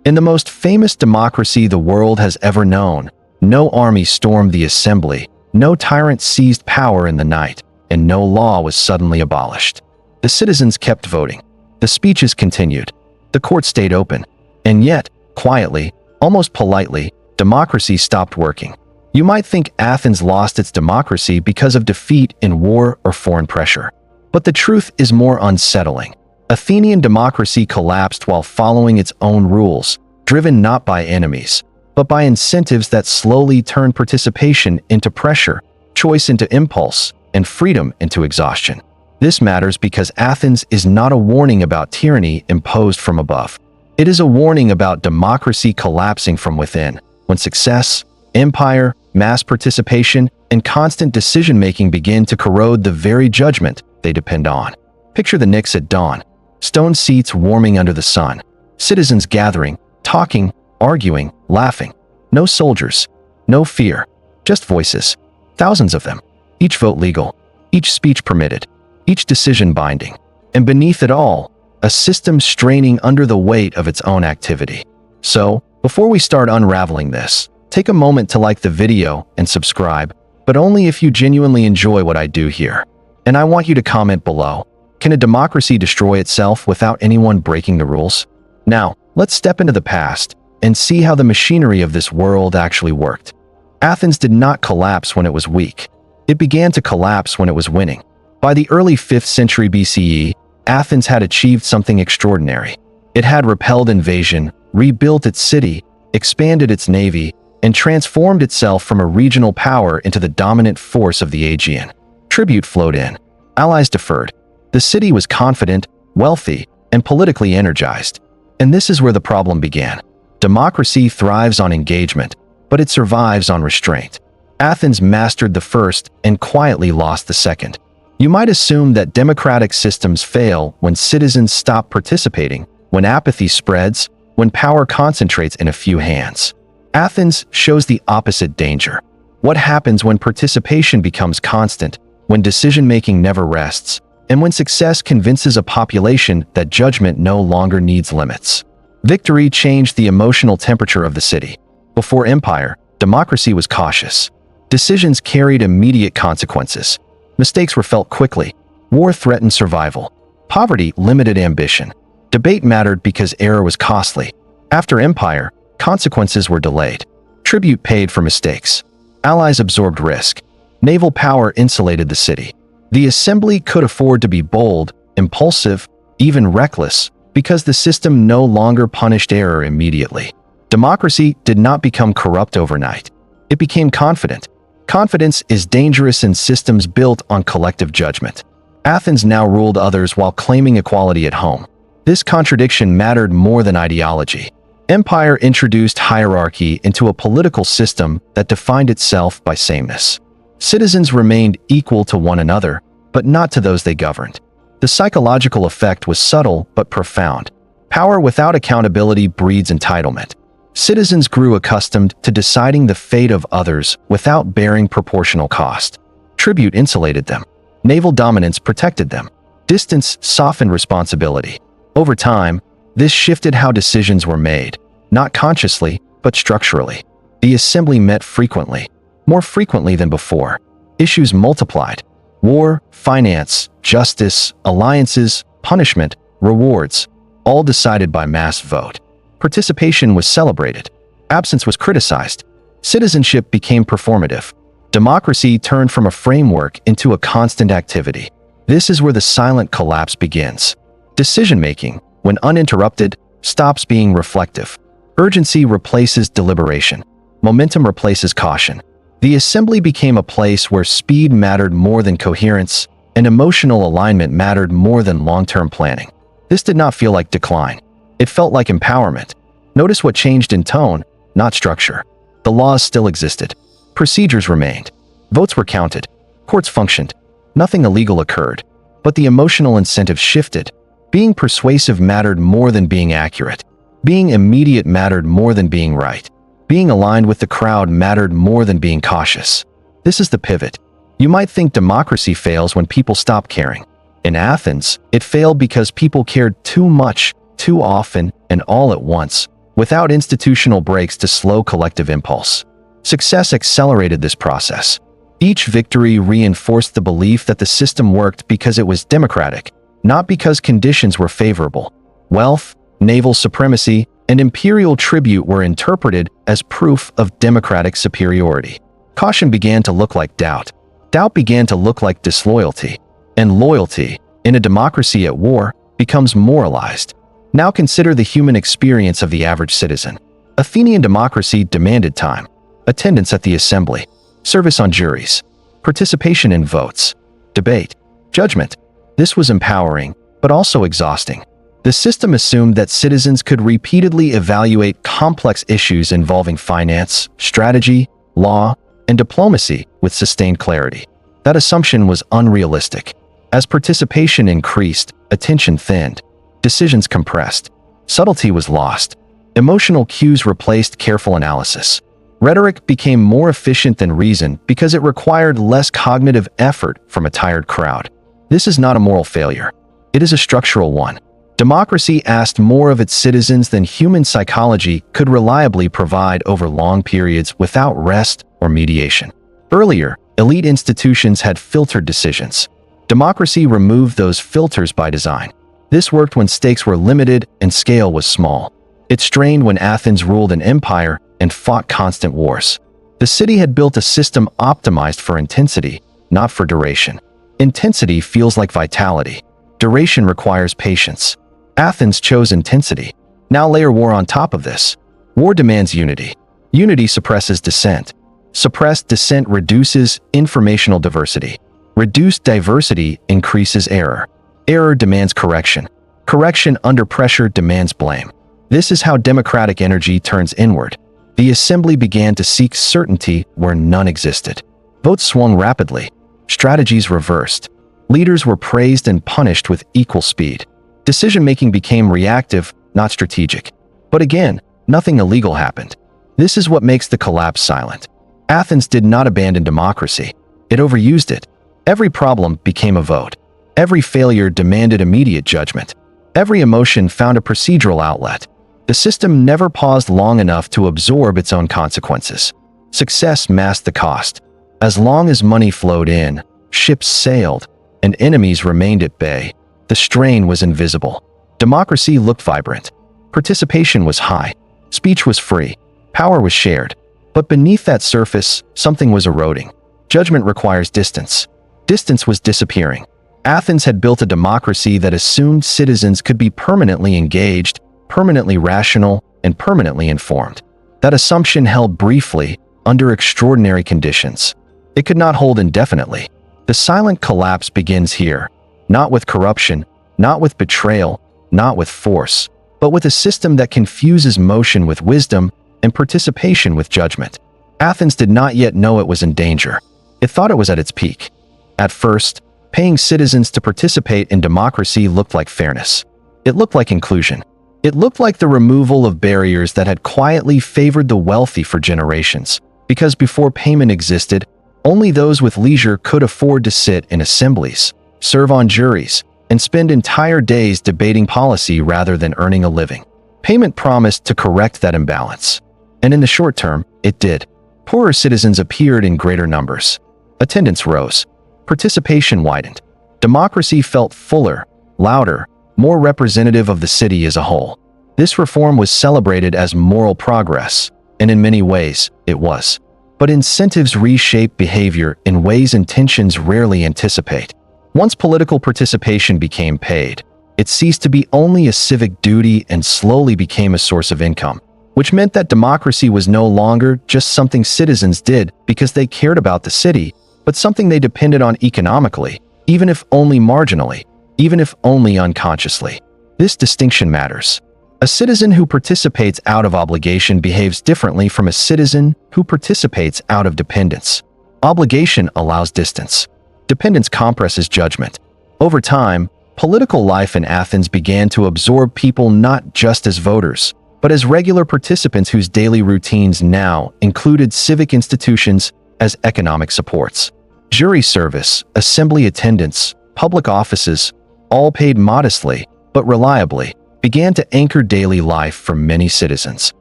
In the most famous democracy the world has ever known, no army stormed the assembly, no tyrant seized power in the night, and no law was suddenly abolished. The citizens kept voting. The speeches continued. The court stayed open. And yet, quietly, almost politely, democracy stopped working. You might think Athens lost its democracy because of defeat in war or foreign pressure. But the truth is more unsettling. Athenian democracy collapsed while following its own rules, driven not by enemies, but by incentives that slowly turned participation into pressure, choice into impulse, and freedom into exhaustion. This matters because Athens is not a warning about tyranny imposed from above. It is a warning about democracy collapsing from within, when success, empire, mass participation, and constant decision-making begin to corrode the very judgment they depend on. Picture the Knicks at dawn. Stone seats warming under the sun. Citizens gathering, talking, arguing, laughing. No soldiers. No fear. Just voices. Thousands of them. Each vote legal. Each speech permitted. Each decision binding. And beneath it all, a system straining under the weight of its own activity. So, before we start unraveling this, take a moment to like the video and subscribe, but only if you genuinely enjoy what I do here. And I want you to comment below. Can a democracy destroy itself without anyone breaking the rules? Now, let's step into the past and see how the machinery of this world actually worked. Athens did not collapse when it was weak. It began to collapse when it was winning. By the early 5th century BCE, Athens had achieved something extraordinary. It had repelled invasion, rebuilt its city, expanded its navy, and transformed itself from a regional power into the dominant force of the Aegean. Tribute flowed in. Allies deferred. The city was confident, wealthy, and politically energized. And this is where the problem began. Democracy thrives on engagement, but it survives on restraint. Athens mastered the first and quietly lost the second. You might assume that democratic systems fail when citizens stop participating, when apathy spreads, when power concentrates in a few hands. Athens shows the opposite danger. What happens when participation becomes constant, when decision-making never rests, and when success convinces a population that judgment no longer needs limits? Victory changed the emotional temperature of the city. Before empire, democracy was cautious. Decisions carried immediate consequences. Mistakes were felt quickly. War threatened survival. Poverty limited ambition. Debate mattered because error was costly. After empire, consequences were delayed. Tribute paid for mistakes. Allies absorbed risk. Naval power insulated the city. The assembly could afford to be bold, impulsive, even reckless, because the system no longer punished error immediately. Democracy did not become corrupt overnight. It became confident. Confidence is dangerous in systems built on collective judgment. Athens now ruled others while claiming equality at home. This contradiction mattered more than ideology. Empire introduced hierarchy into a political system that defined itself by sameness. Citizens remained equal to one another, but not to those they governed. The psychological effect was subtle but profound. Power without accountability breeds entitlement. Citizens grew accustomed to deciding the fate of others without bearing proportional cost. Tribute insulated them. Naval dominance protected them. Distance softened responsibility. Over time, this shifted how decisions were made, not consciously, but structurally. The assembly met frequently, more frequently than before. Issues multiplied. War, finance, justice, alliances, punishment, rewards, all decided by mass vote. Participation was celebrated. Absence was criticized. Citizenship became performative. Democracy turned from a framework into a constant activity. This is where the silent collapse begins. Decision-making, when uninterrupted, stops being reflective. Urgency replaces deliberation. Momentum replaces caution. The assembly became a place where speed mattered more than coherence, and emotional alignment mattered more than long-term planning. This did not feel like decline. It felt like empowerment. Notice what changed in tone, not structure. The laws still existed. Procedures remained. Votes were counted. Courts functioned. Nothing illegal occurred. But the emotional incentive shifted. Being persuasive mattered more than being accurate. Being immediate mattered more than being right. Being aligned with the crowd mattered more than being cautious. This is the pivot. You might think democracy fails when people stop caring. In Athens, it failed because people cared too much, too often, and all at once. without institutional breaks to slow collective impulse. Success accelerated this process. Each victory reinforced the belief that the system worked because it was democratic, not because conditions were favorable. Wealth, naval supremacy, and imperial tribute were interpreted as proof of democratic superiority. Caution began to look like doubt. Doubt began to look like disloyalty. And loyalty, in a democracy at war, becomes moralized. Now consider the human experience of the average citizen. Athenian democracy demanded time, attendance at the assembly, service on juries, participation in votes, debate, judgment. This was empowering, but also exhausting. The system assumed that citizens could repeatedly evaluate complex issues involving finance, strategy, law, and diplomacy with sustained clarity. That assumption was unrealistic. As participation increased, attention thinned, decisions compressed, subtlety was lost, emotional cues replaced careful analysis. Rhetoric became more efficient than reason because it required less cognitive effort from a tired crowd. This is not a moral failure. It is a structural one. Democracy asked more of its citizens than human psychology could reliably provide over long periods without rest or mediation. Earlier, elite institutions had filtered decisions. Democracy removed those filters by design. This worked when stakes were limited and scale was small. It strained when Athens ruled an empire and fought constant wars. The city had built a system optimized for intensity, not for duration. Intensity feels like vitality. Duration requires patience. Athens chose intensity. Now layer war on top of this. War demands unity. Unity suppresses dissent. Suppressed dissent reduces informational diversity. Reduced diversity increases error. Error demands correction. Correction under pressure demands blame. This is how democratic energy turns inward. The assembly began to seek certainty where none existed. Votes swung rapidly. Strategies reversed. Leaders were praised and punished with equal speed. Decision-making became reactive, not strategic. But again, nothing illegal happened. This is what makes the collapse silent. Athens did not abandon democracy. It overused it. Every problem became a vote. Every failure demanded immediate judgment. Every emotion found a procedural outlet. The system never paused long enough to absorb its own consequences. Success masked the cost. As long as money flowed in, ships sailed, and enemies remained at bay, the strain was invisible. Democracy looked vibrant. Participation was high. Speech was free. Power was shared. But beneath that surface, something was eroding. Judgment requires distance. Distance was disappearing. Athens had built a democracy that assumed citizens could be permanently engaged, permanently rational, and permanently informed. That assumption held briefly, under extraordinary conditions. It could not hold indefinitely. The silent collapse begins here, not with corruption, not with betrayal, not with force, but with a system that confuses motion with wisdom and participation with judgment. Athens did not yet know it was in danger. It thought it was at its peak. At first, paying citizens to participate in democracy looked like fairness. It looked like inclusion. It looked like the removal of barriers that had quietly favored the wealthy for generations, because before payment existed, only those with leisure could afford to sit in assemblies, serve on juries, and spend entire days debating policy rather than earning a living. Payment promised to correct that imbalance. And in the short term, it did. Poorer citizens appeared in greater numbers. Attendance rose. Participation widened. Democracy felt fuller, louder, more representative of the city as a whole. This reform was celebrated as moral progress, and in many ways, it was. But incentives reshape behavior in ways intentions rarely anticipate. Once political participation became paid, it ceased to be only a civic duty and slowly became a source of income, which meant that democracy was no longer just something citizens did because they cared about the city, but something they depended on economically, even if only marginally, even if only unconsciously. This distinction matters. A citizen who participates out of obligation behaves differently from a citizen who participates out of dependence. Obligation allows distance. Dependence compresses judgment. Over time, political life in Athens began to absorb people not just as voters, but as regular participants whose daily routines now included civic institutions as economic supports. Jury service, assembly attendance, public offices, all paid modestly, but reliably. began to anchor daily life for many citizens.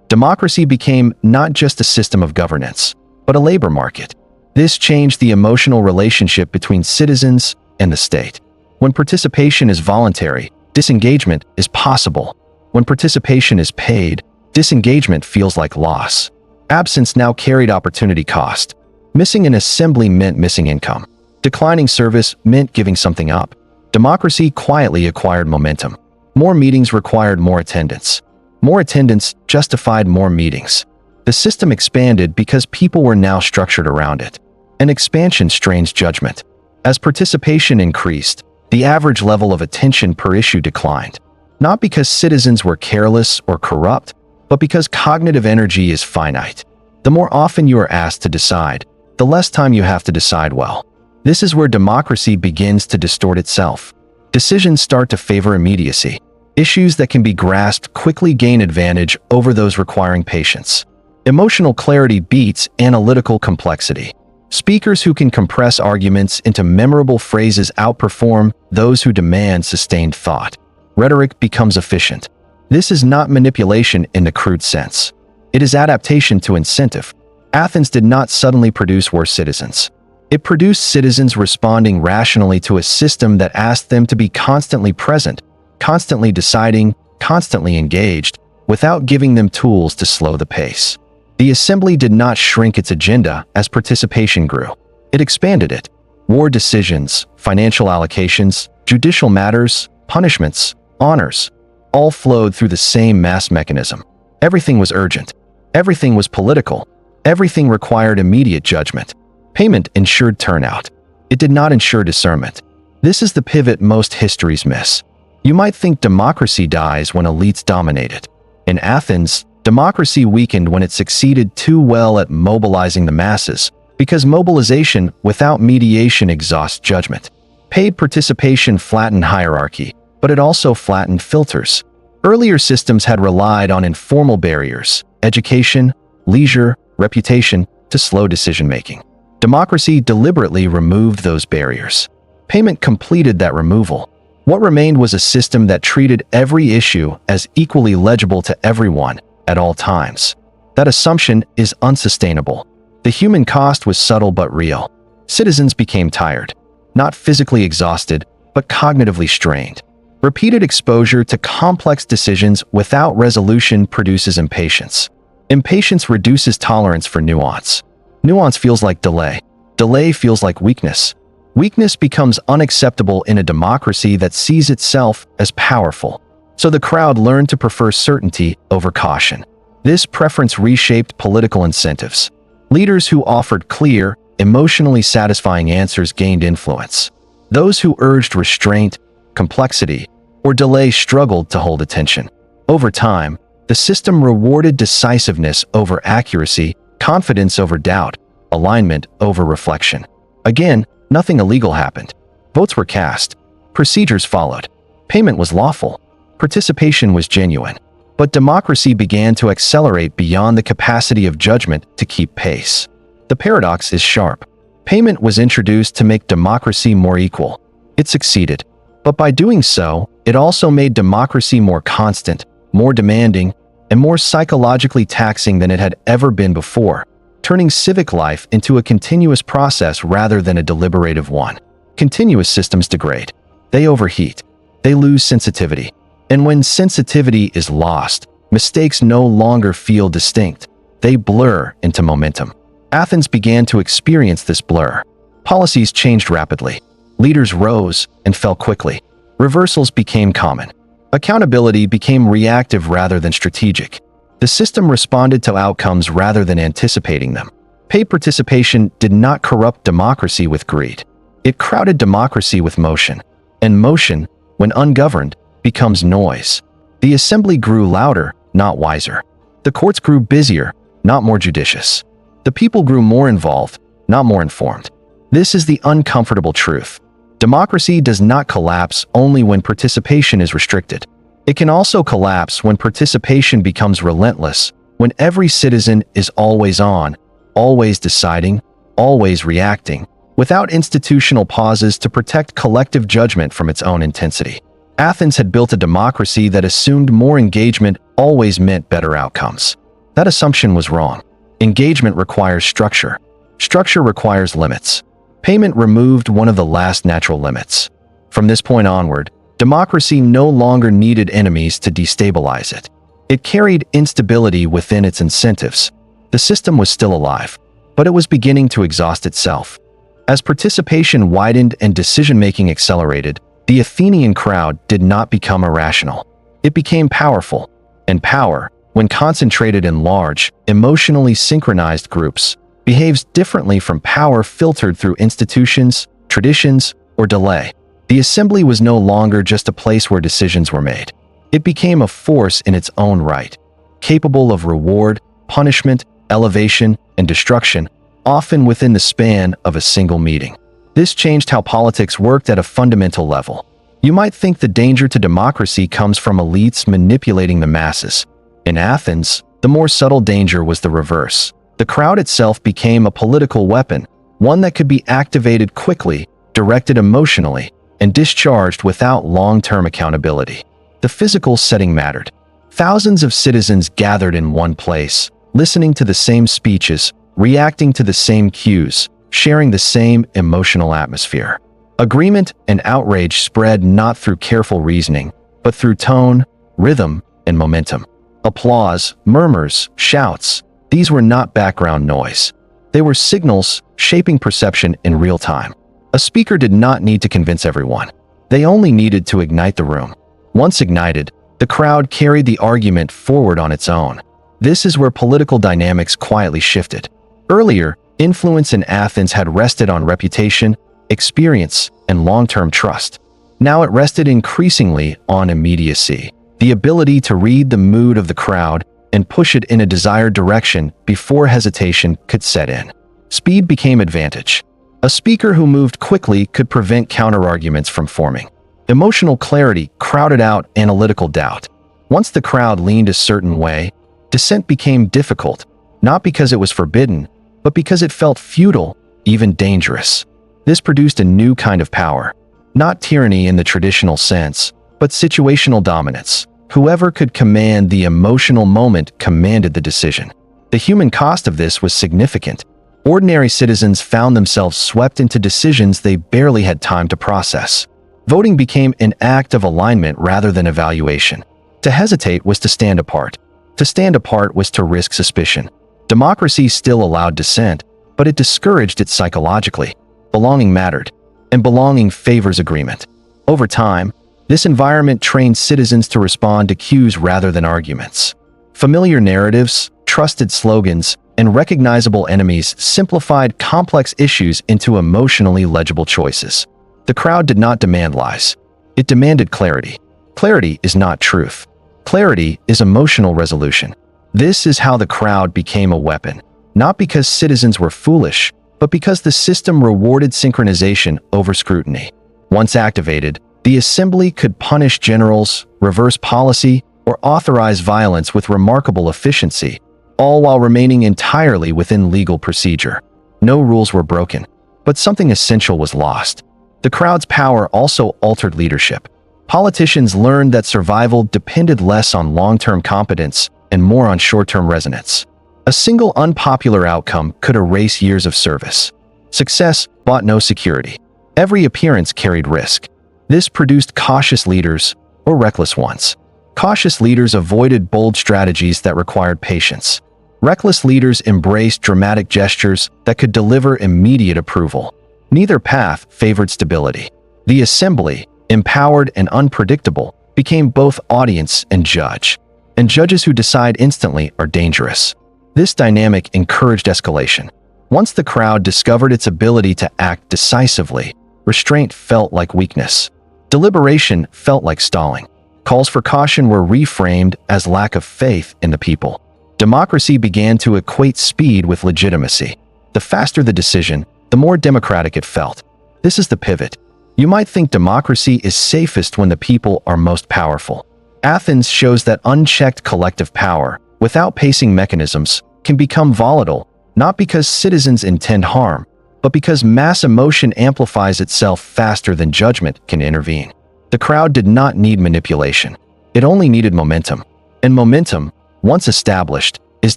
Democracy became not just a system of governance, but a labor market. This changed the emotional relationship between citizens and the state. When participation is voluntary, disengagement is possible. When participation is paid, disengagement feels like loss. Absence now carried opportunity cost. Missing an assembly meant missing income. Declining service meant giving something up. Democracy quietly acquired momentum. More meetings required more attendance. More attendance justified more meetings. The system expanded because people were now structured around it. An expansion strains judgment. As participation increased, the average level of attention per issue declined. Not because citizens were careless or corrupt, but because cognitive energy is finite. The more often you are asked to decide, the less time you have to decide well. This is where democracy begins to distort itself. Decisions start to favor immediacy. Issues that can be grasped quickly gain advantage over those requiring patience. Emotional clarity beats analytical complexity. Speakers who can compress arguments into memorable phrases outperform those who demand sustained thought. Rhetoric becomes efficient. This is not manipulation in the crude sense. It is adaptation to incentive. Athens did not suddenly produce worse citizens. It produced citizens responding rationally to a system that asked them to be constantly present, constantly deciding, constantly engaged, without giving them tools to slow the pace. The assembly did not shrink its agenda as participation grew. It expanded it. War decisions, financial allocations, judicial matters, punishments, honors, all flowed through the same mass mechanism. Everything was urgent. Everything was political. Everything required immediate judgment. Payment ensured turnout. It did not ensure discernment. This is the pivot most histories miss. You might think democracy dies when elites dominate it. In Athens, democracy weakened when it succeeded too well at mobilizing the masses, because mobilization without mediation exhausts judgment. Paid participation flattened hierarchy, but it also flattened filters. Earlier systems had relied on informal barriers, education, leisure, reputation, to slow decision-making. Democracy deliberately removed those barriers. Payment completed that removal. What remained was a system that treated every issue as equally legible to everyone at all times. That assumption is unsustainable. The human cost was subtle but real. Citizens became tired, not physically exhausted, but cognitively strained. Repeated exposure to complex decisions without resolution produces impatience. Impatience reduces tolerance for nuance. Nuance feels like delay. Delay feels like weakness. Weakness becomes unacceptable in a democracy that sees itself as powerful. So the crowd learned to prefer certainty over caution. This preference reshaped political incentives. Leaders who offered clear, emotionally satisfying answers gained influence. Those who urged restraint, complexity, or delay struggled to hold attention. Over time, the system rewarded decisiveness over accuracy, confidence over doubt, alignment over reflection. Again, nothing illegal happened. Votes were cast. Procedures followed. Payment was lawful. Participation was genuine. But democracy began to accelerate beyond the capacity of judgment to keep pace. The paradox is sharp. Payment was introduced to make democracy more equal. It succeeded. But by doing so, it also made democracy more constant, more demanding, and more psychologically taxing than it had ever been before, turning civic life into a continuous process rather than a deliberative one. Continuous systems degrade. They overheat. They lose sensitivity. And when sensitivity is lost, mistakes no longer feel distinct. They blur into momentum. Athens began to experience this blur. Policies changed rapidly. Leaders rose and fell quickly. Reversals became common. Accountability became reactive rather than strategic. The system responded to outcomes rather than anticipating them. Paid participation did not corrupt democracy with greed. It crowded democracy with motion. And motion, when ungoverned, becomes noise. The assembly grew louder, not wiser. The courts grew busier, not more judicious. The people grew more involved, not more informed. This is the uncomfortable truth. Democracy does not collapse only when participation is restricted. It can also collapse when participation becomes relentless, when every citizen is always on, always deciding, always reacting, without institutional pauses to protect collective judgment from its own intensity. Athens had built a democracy that assumed more engagement always meant better outcomes. That assumption was wrong. Engagement requires structure. Structure requires limits. Payment removed one of the last natural limits. From this point onward, democracy no longer needed enemies to destabilize it. It carried instability within its incentives. The system was still alive, but it was beginning to exhaust itself. As participation widened and decision-making accelerated, the Athenian crowd did not become irrational. It became powerful, and power, when concentrated in large, emotionally synchronized groups, behaves differently from power filtered through institutions, traditions, or delay. The assembly was no longer just a place where decisions were made. It became a force in its own right, capable of reward, punishment, elevation, and destruction, often within the span of a single meeting. This changed how politics worked at a fundamental level. You might think the danger to democracy comes from elites manipulating the masses. In Athens, the more subtle danger was the reverse. The crowd itself became a political weapon, one that could be activated quickly, directed emotionally, and discharged without long-term accountability. The physical setting mattered. Thousands of citizens gathered in one place, listening to the same speeches, reacting to the same cues, sharing the same emotional atmosphere. Agreement and outrage spread not through careful reasoning, but through tone, rhythm, and momentum. Applause, murmurs, shouts, these were not background noise. They were signals shaping perception in real time. A speaker did not need to convince everyone. They only needed to ignite the room. Once ignited, the crowd carried the argument forward on its own. This is where political dynamics quietly shifted. Earlier, influence in Athens had rested on reputation, experience, and long-term trust. Now it rested increasingly on immediacy, the ability to read the mood of the crowd and push it in a desired direction before hesitation could set in. Speed became advantage. A speaker who moved quickly could prevent counterarguments from forming. Emotional clarity crowded out analytical doubt. Once the crowd leaned a certain way, dissent became difficult, not because it was forbidden, but because it felt futile, even dangerous. This produced a new kind of power. Not tyranny in the traditional sense, but situational dominance. Whoever could command the emotional moment commanded the decision. The human cost of this was significant. Ordinary citizens found themselves swept into decisions they barely had time to process. Voting became an act of alignment rather than evaluation. To hesitate was to stand apart. To stand apart was to risk suspicion. Democracy still allowed dissent, but it discouraged it psychologically. Belonging mattered, and belonging favors agreement. Over time, this environment trained citizens to respond to cues rather than arguments. Familiar narratives, trusted slogans, and recognizable enemies simplified complex issues into emotionally legible choices. The crowd did not demand lies. It demanded clarity. Clarity is not truth. Clarity is emotional resolution. This is how the crowd became a weapon, not because citizens were foolish, but because the system rewarded synchronization over scrutiny. Once activated, the assembly could punish generals, reverse policy, or authorize violence with remarkable efficiency, all while remaining entirely within legal procedure. No rules were broken, but something essential was lost. The crowd's power also altered leadership. Politicians learned that survival depended less on long-term competence and more on short-term resonance. A single unpopular outcome could erase years of service. Success bought no security. Every appearance carried risk. This produced cautious leaders or reckless ones. Cautious leaders avoided bold strategies that required patience. Reckless leaders embraced dramatic gestures that could deliver immediate approval. Neither path favored stability. The assembly, empowered and unpredictable, became both audience and judge. And judges who decide instantly are dangerous. This dynamic encouraged escalation. Once the crowd discovered its ability to act decisively, restraint felt like weakness. Deliberation felt like stalling. Calls for caution were reframed as lack of faith in the people. Democracy began to equate speed with legitimacy. The faster the decision, the more democratic it felt. This is the pivot. You might think democracy is safest when the people are most powerful. Athens shows that unchecked collective power, without pacing mechanisms, can become volatile, not because citizens intend harm, but because mass emotion amplifies itself faster than judgment can intervene. The crowd did not need manipulation. It only needed momentum. And momentum, once established, is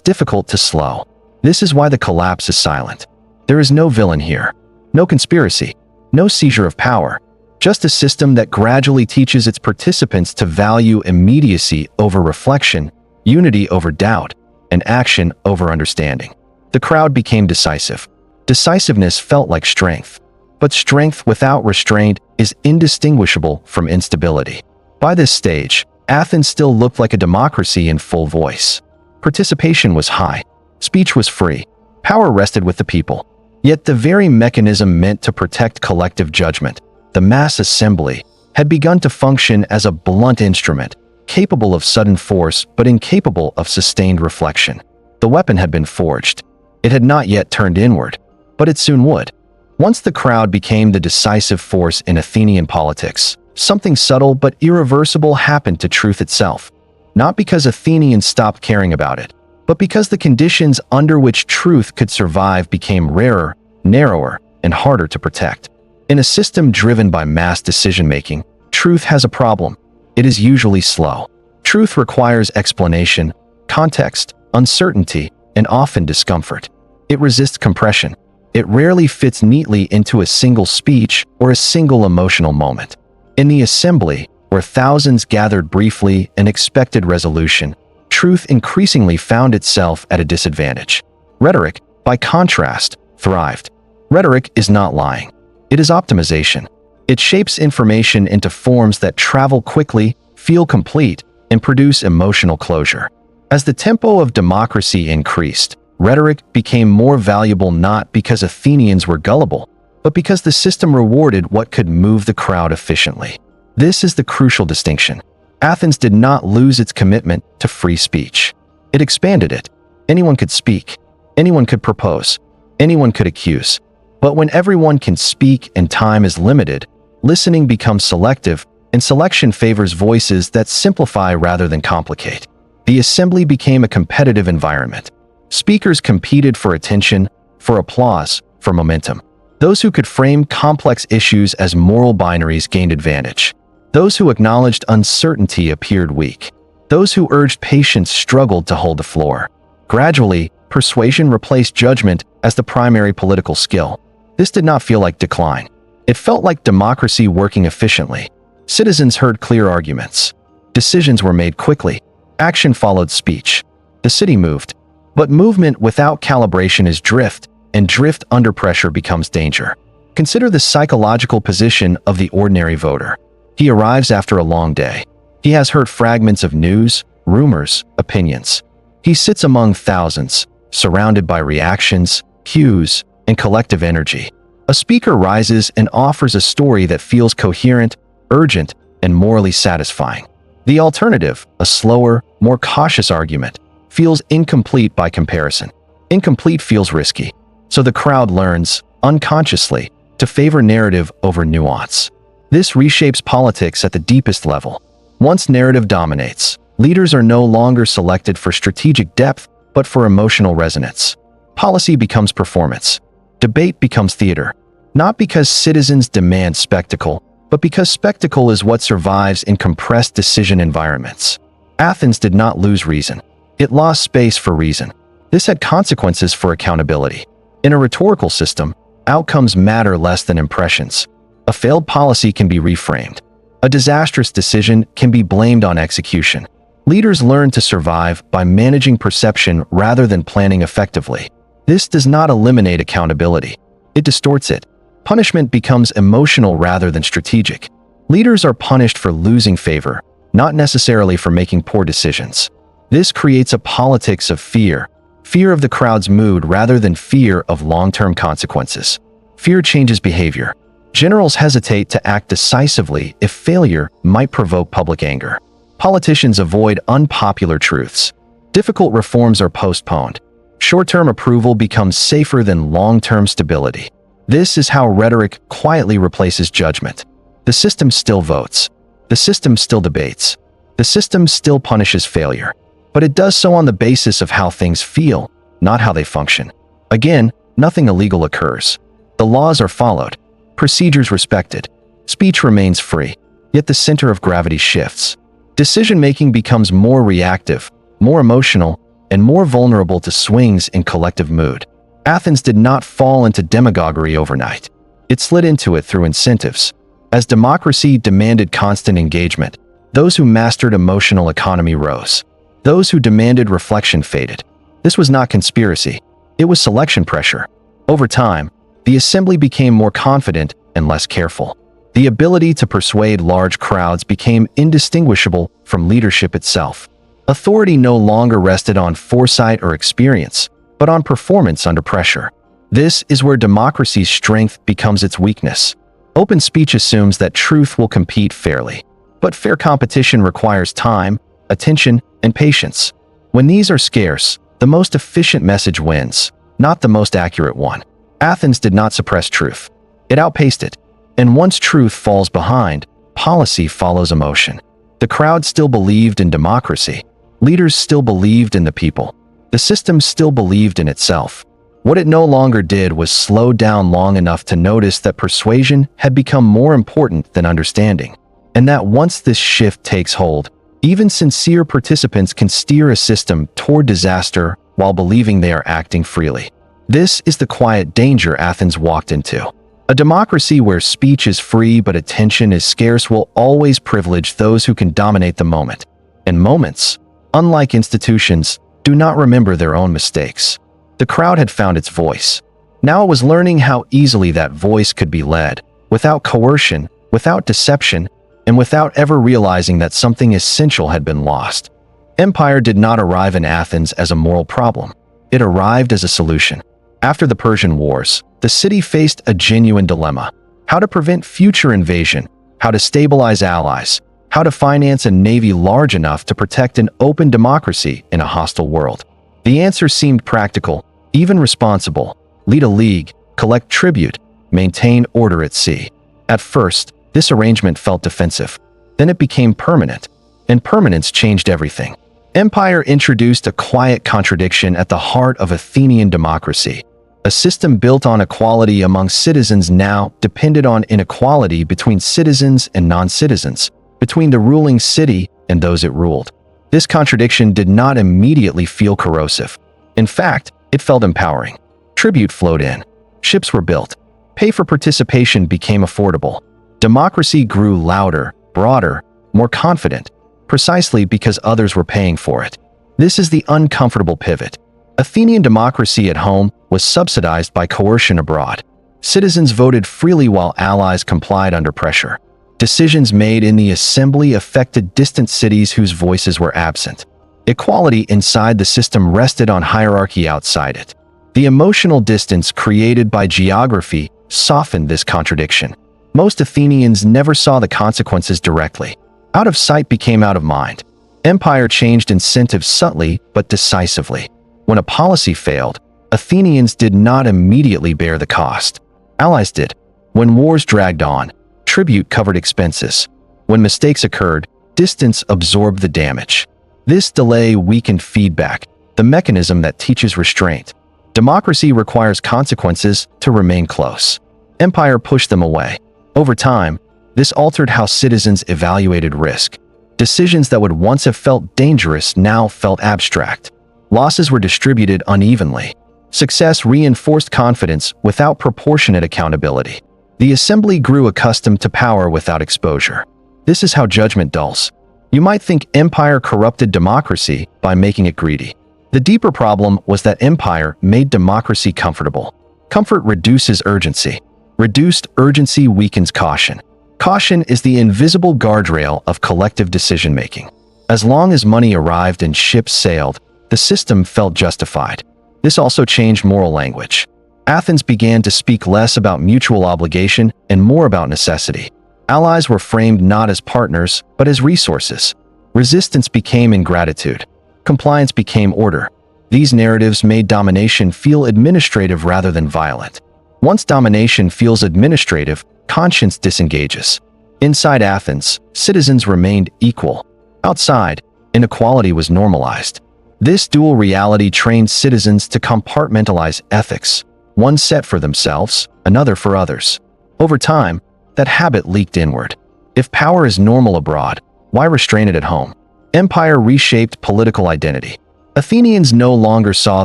difficult to slow. This is why the collapse is silent. There is no villain here, no conspiracy, no seizure of power, just a system that gradually teaches its participants to value immediacy over reflection, unity over doubt, and action over understanding. The crowd became decisive. Decisiveness felt like strength, but strength without restraint is indistinguishable from instability. By this stage, Athens still looked like a democracy in full voice. Participation was high, speech was free, power rested with the people. Yet the very mechanism meant to protect collective judgment, the mass assembly, had begun to function as a blunt instrument, capable of sudden force but incapable of sustained reflection. The weapon had been forged. It had not yet turned inward, but it soon would. Once the crowd became the decisive force in Athenian politics, something subtle but irreversible happened to truth itself. Not because Athenians stopped caring about it, but because the conditions under which truth could survive became rarer, narrower, and harder to protect. In a system driven by mass decision-making, truth has a problem. It is usually slow. Truth requires explanation, context, uncertainty, and often discomfort. It resists compression. It rarely fits neatly into a single speech or a single emotional moment. In the assembly, where thousands gathered briefly and expected resolution, truth increasingly found itself at a disadvantage. Rhetoric, by contrast, thrived. Rhetoric is not lying. It is optimization. It shapes information into forms that travel quickly, feel complete, and produce emotional closure. As the tempo of democracy increased, rhetoric became more valuable not because Athenians were gullible, but because the system rewarded what could move the crowd efficiently. This is the crucial distinction. Athens did not lose its commitment to free speech. It expanded it. Anyone could speak. Anyone could propose. Anyone could accuse. But when everyone can speak and time is limited, listening becomes selective, and selection favors voices that simplify rather than complicate. The assembly became a competitive environment. Speakers competed for attention, for applause, for momentum. Those who could frame complex issues as moral binaries gained advantage. Those who acknowledged uncertainty appeared weak. Those who urged patience struggled to hold the floor. Gradually, persuasion replaced judgment as the primary political skill. This did not feel like decline. It felt like democracy working efficiently. Citizens heard clear arguments. Decisions were made quickly. Action followed speech. The city moved. But movement without calibration is drift, and drift under pressure becomes danger. Consider the psychological position of the ordinary voter. He arrives after a long day. He has heard fragments of news, rumors, opinions. He sits among thousands, surrounded by reactions, cues, and collective energy. A speaker rises and offers a story that feels coherent, urgent, and morally satisfying. The alternative, a slower, more cautious argument, feels incomplete by comparison. Incomplete feels risky. So the crowd learns, unconsciously, to favor narrative over nuance. This reshapes politics at the deepest level. Once narrative dominates, leaders are no longer selected for strategic depth, but for emotional resonance. Policy becomes performance. Debate becomes theater. Not because citizens demand spectacle, but because spectacle is what survives in compressed decision environments. Athens did not lose reason. It lost space for reason. This had consequences for accountability. In a rhetorical system, outcomes matter less than impressions. A failed policy can be reframed. A disastrous decision can be blamed on execution. Leaders learn to survive by managing perception rather than planning effectively. This does not eliminate accountability. It distorts it. Punishment becomes emotional rather than strategic. Leaders are punished for losing favor, not necessarily for making poor decisions. This creates a politics of fear, fear of the crowd's mood rather than fear of long-term consequences. Fear changes behavior. Generals hesitate to act decisively if failure might provoke public anger. Politicians avoid unpopular truths. Difficult reforms are postponed. Short-term approval becomes safer than long-term stability. This is how rhetoric quietly replaces judgment. The system still votes. The system still debates. The system still punishes failure. But it does so on the basis of how things feel, not how they function. Again, nothing illegal occurs. The laws are followed. Procedures respected. Speech remains free. Yet the center of gravity shifts. Decision-making becomes more reactive, more emotional, and more vulnerable to swings in collective mood. Athens did not fall into demagoguery overnight. It slid into it through incentives. As democracy demanded constant engagement, those who mastered emotional economy rose. Those who demanded reflection faded. This was not conspiracy. It was selection pressure. Over time, the assembly became more confident and less careful. The ability to persuade large crowds became indistinguishable from leadership itself. Authority no longer rested on foresight or experience, but on performance under pressure. This is where democracy's strength becomes its weakness. Open speech assumes that truth will compete fairly, but fair competition requires time, attention, and patience. When these are scarce, the most efficient message wins, not the most accurate one. Athens did not suppress truth. It outpaced it. And once truth falls behind, policy follows emotion. The crowd still believed in democracy. Leaders still believed in the people. The system still believed in itself. What it no longer did was slow down long enough to notice that persuasion had become more important than understanding, and that once this shift takes hold, even sincere participants can steer a system toward disaster while believing they are acting freely. This is the quiet danger Athens walked into. A democracy where speech is free but attention is scarce will always privilege those who can dominate the moment. And moments, unlike institutions, do not remember their own mistakes. The crowd had found its voice. Now it was learning how easily that voice could be led, without coercion, without deception, and without ever realizing that something essential had been lost. Empire did not arrive in Athens as a moral problem. It arrived as a solution. After the Persian Wars, the city faced a genuine dilemma: how to prevent future invasion, how to stabilize allies, how to finance a navy large enough to protect an open democracy in a hostile world. The answer seemed practical, even responsible: lead a league, collect tribute, maintain order at sea. At first, this arrangement felt defensive. Then it became permanent, and permanence changed everything. Empire introduced a quiet contradiction at the heart of Athenian democracy. A system built on equality among citizens now depended on inequality between citizens and non-citizens, between the ruling city and those it ruled. This contradiction did not immediately feel corrosive. In fact, it felt empowering. Tribute flowed in. Ships were built. Pay for participation became affordable. Democracy grew louder, broader, more confident, precisely because others were paying for it. This is the uncomfortable pivot. Athenian democracy at home was subsidized by coercion abroad. Citizens voted freely while allies complied under pressure. Decisions made in the assembly affected distant cities whose voices were absent. Equality inside the system rested on hierarchy outside it. The emotional distance created by geography softened this contradiction. Most Athenians never saw the consequences directly. Out of sight became out of mind. Empire changed incentives subtly but decisively. When a policy failed, Athenians did not immediately bear the cost. Allies did. When wars dragged on, tribute covered expenses. When mistakes occurred, distance absorbed the damage. This delay weakened feedback, the mechanism that teaches restraint. Democracy requires consequences to remain close. Empire pushed them away. Over time, this altered how citizens evaluated risk. Decisions that would once have felt dangerous now felt abstract. Losses were distributed unevenly. Success reinforced confidence without proportionate accountability. The assembly grew accustomed to power without exposure. This is how judgment dulls. You might think empire corrupted democracy by making it greedy. The deeper problem was that empire made democracy comfortable. Comfort reduces urgency. Reduced urgency weakens caution. Caution is the invisible guardrail of collective decision-making. As long as money arrived and ships sailed, the system felt justified. This also changed moral language. Athens began to speak less about mutual obligation and more about necessity. Allies were framed not as partners, but as resources. Resistance became ingratitude. Compliance became order. These narratives made domination feel administrative rather than violent. Once domination feels administrative, conscience disengages. Inside Athens, citizens remained equal. Outside, inequality was normalized. This dual reality trained citizens to compartmentalize ethics, one set for themselves, another for others. Over time, that habit leaked inward. If power is normal abroad, why restrain it at home? Empire reshaped political identity. Athenians no longer saw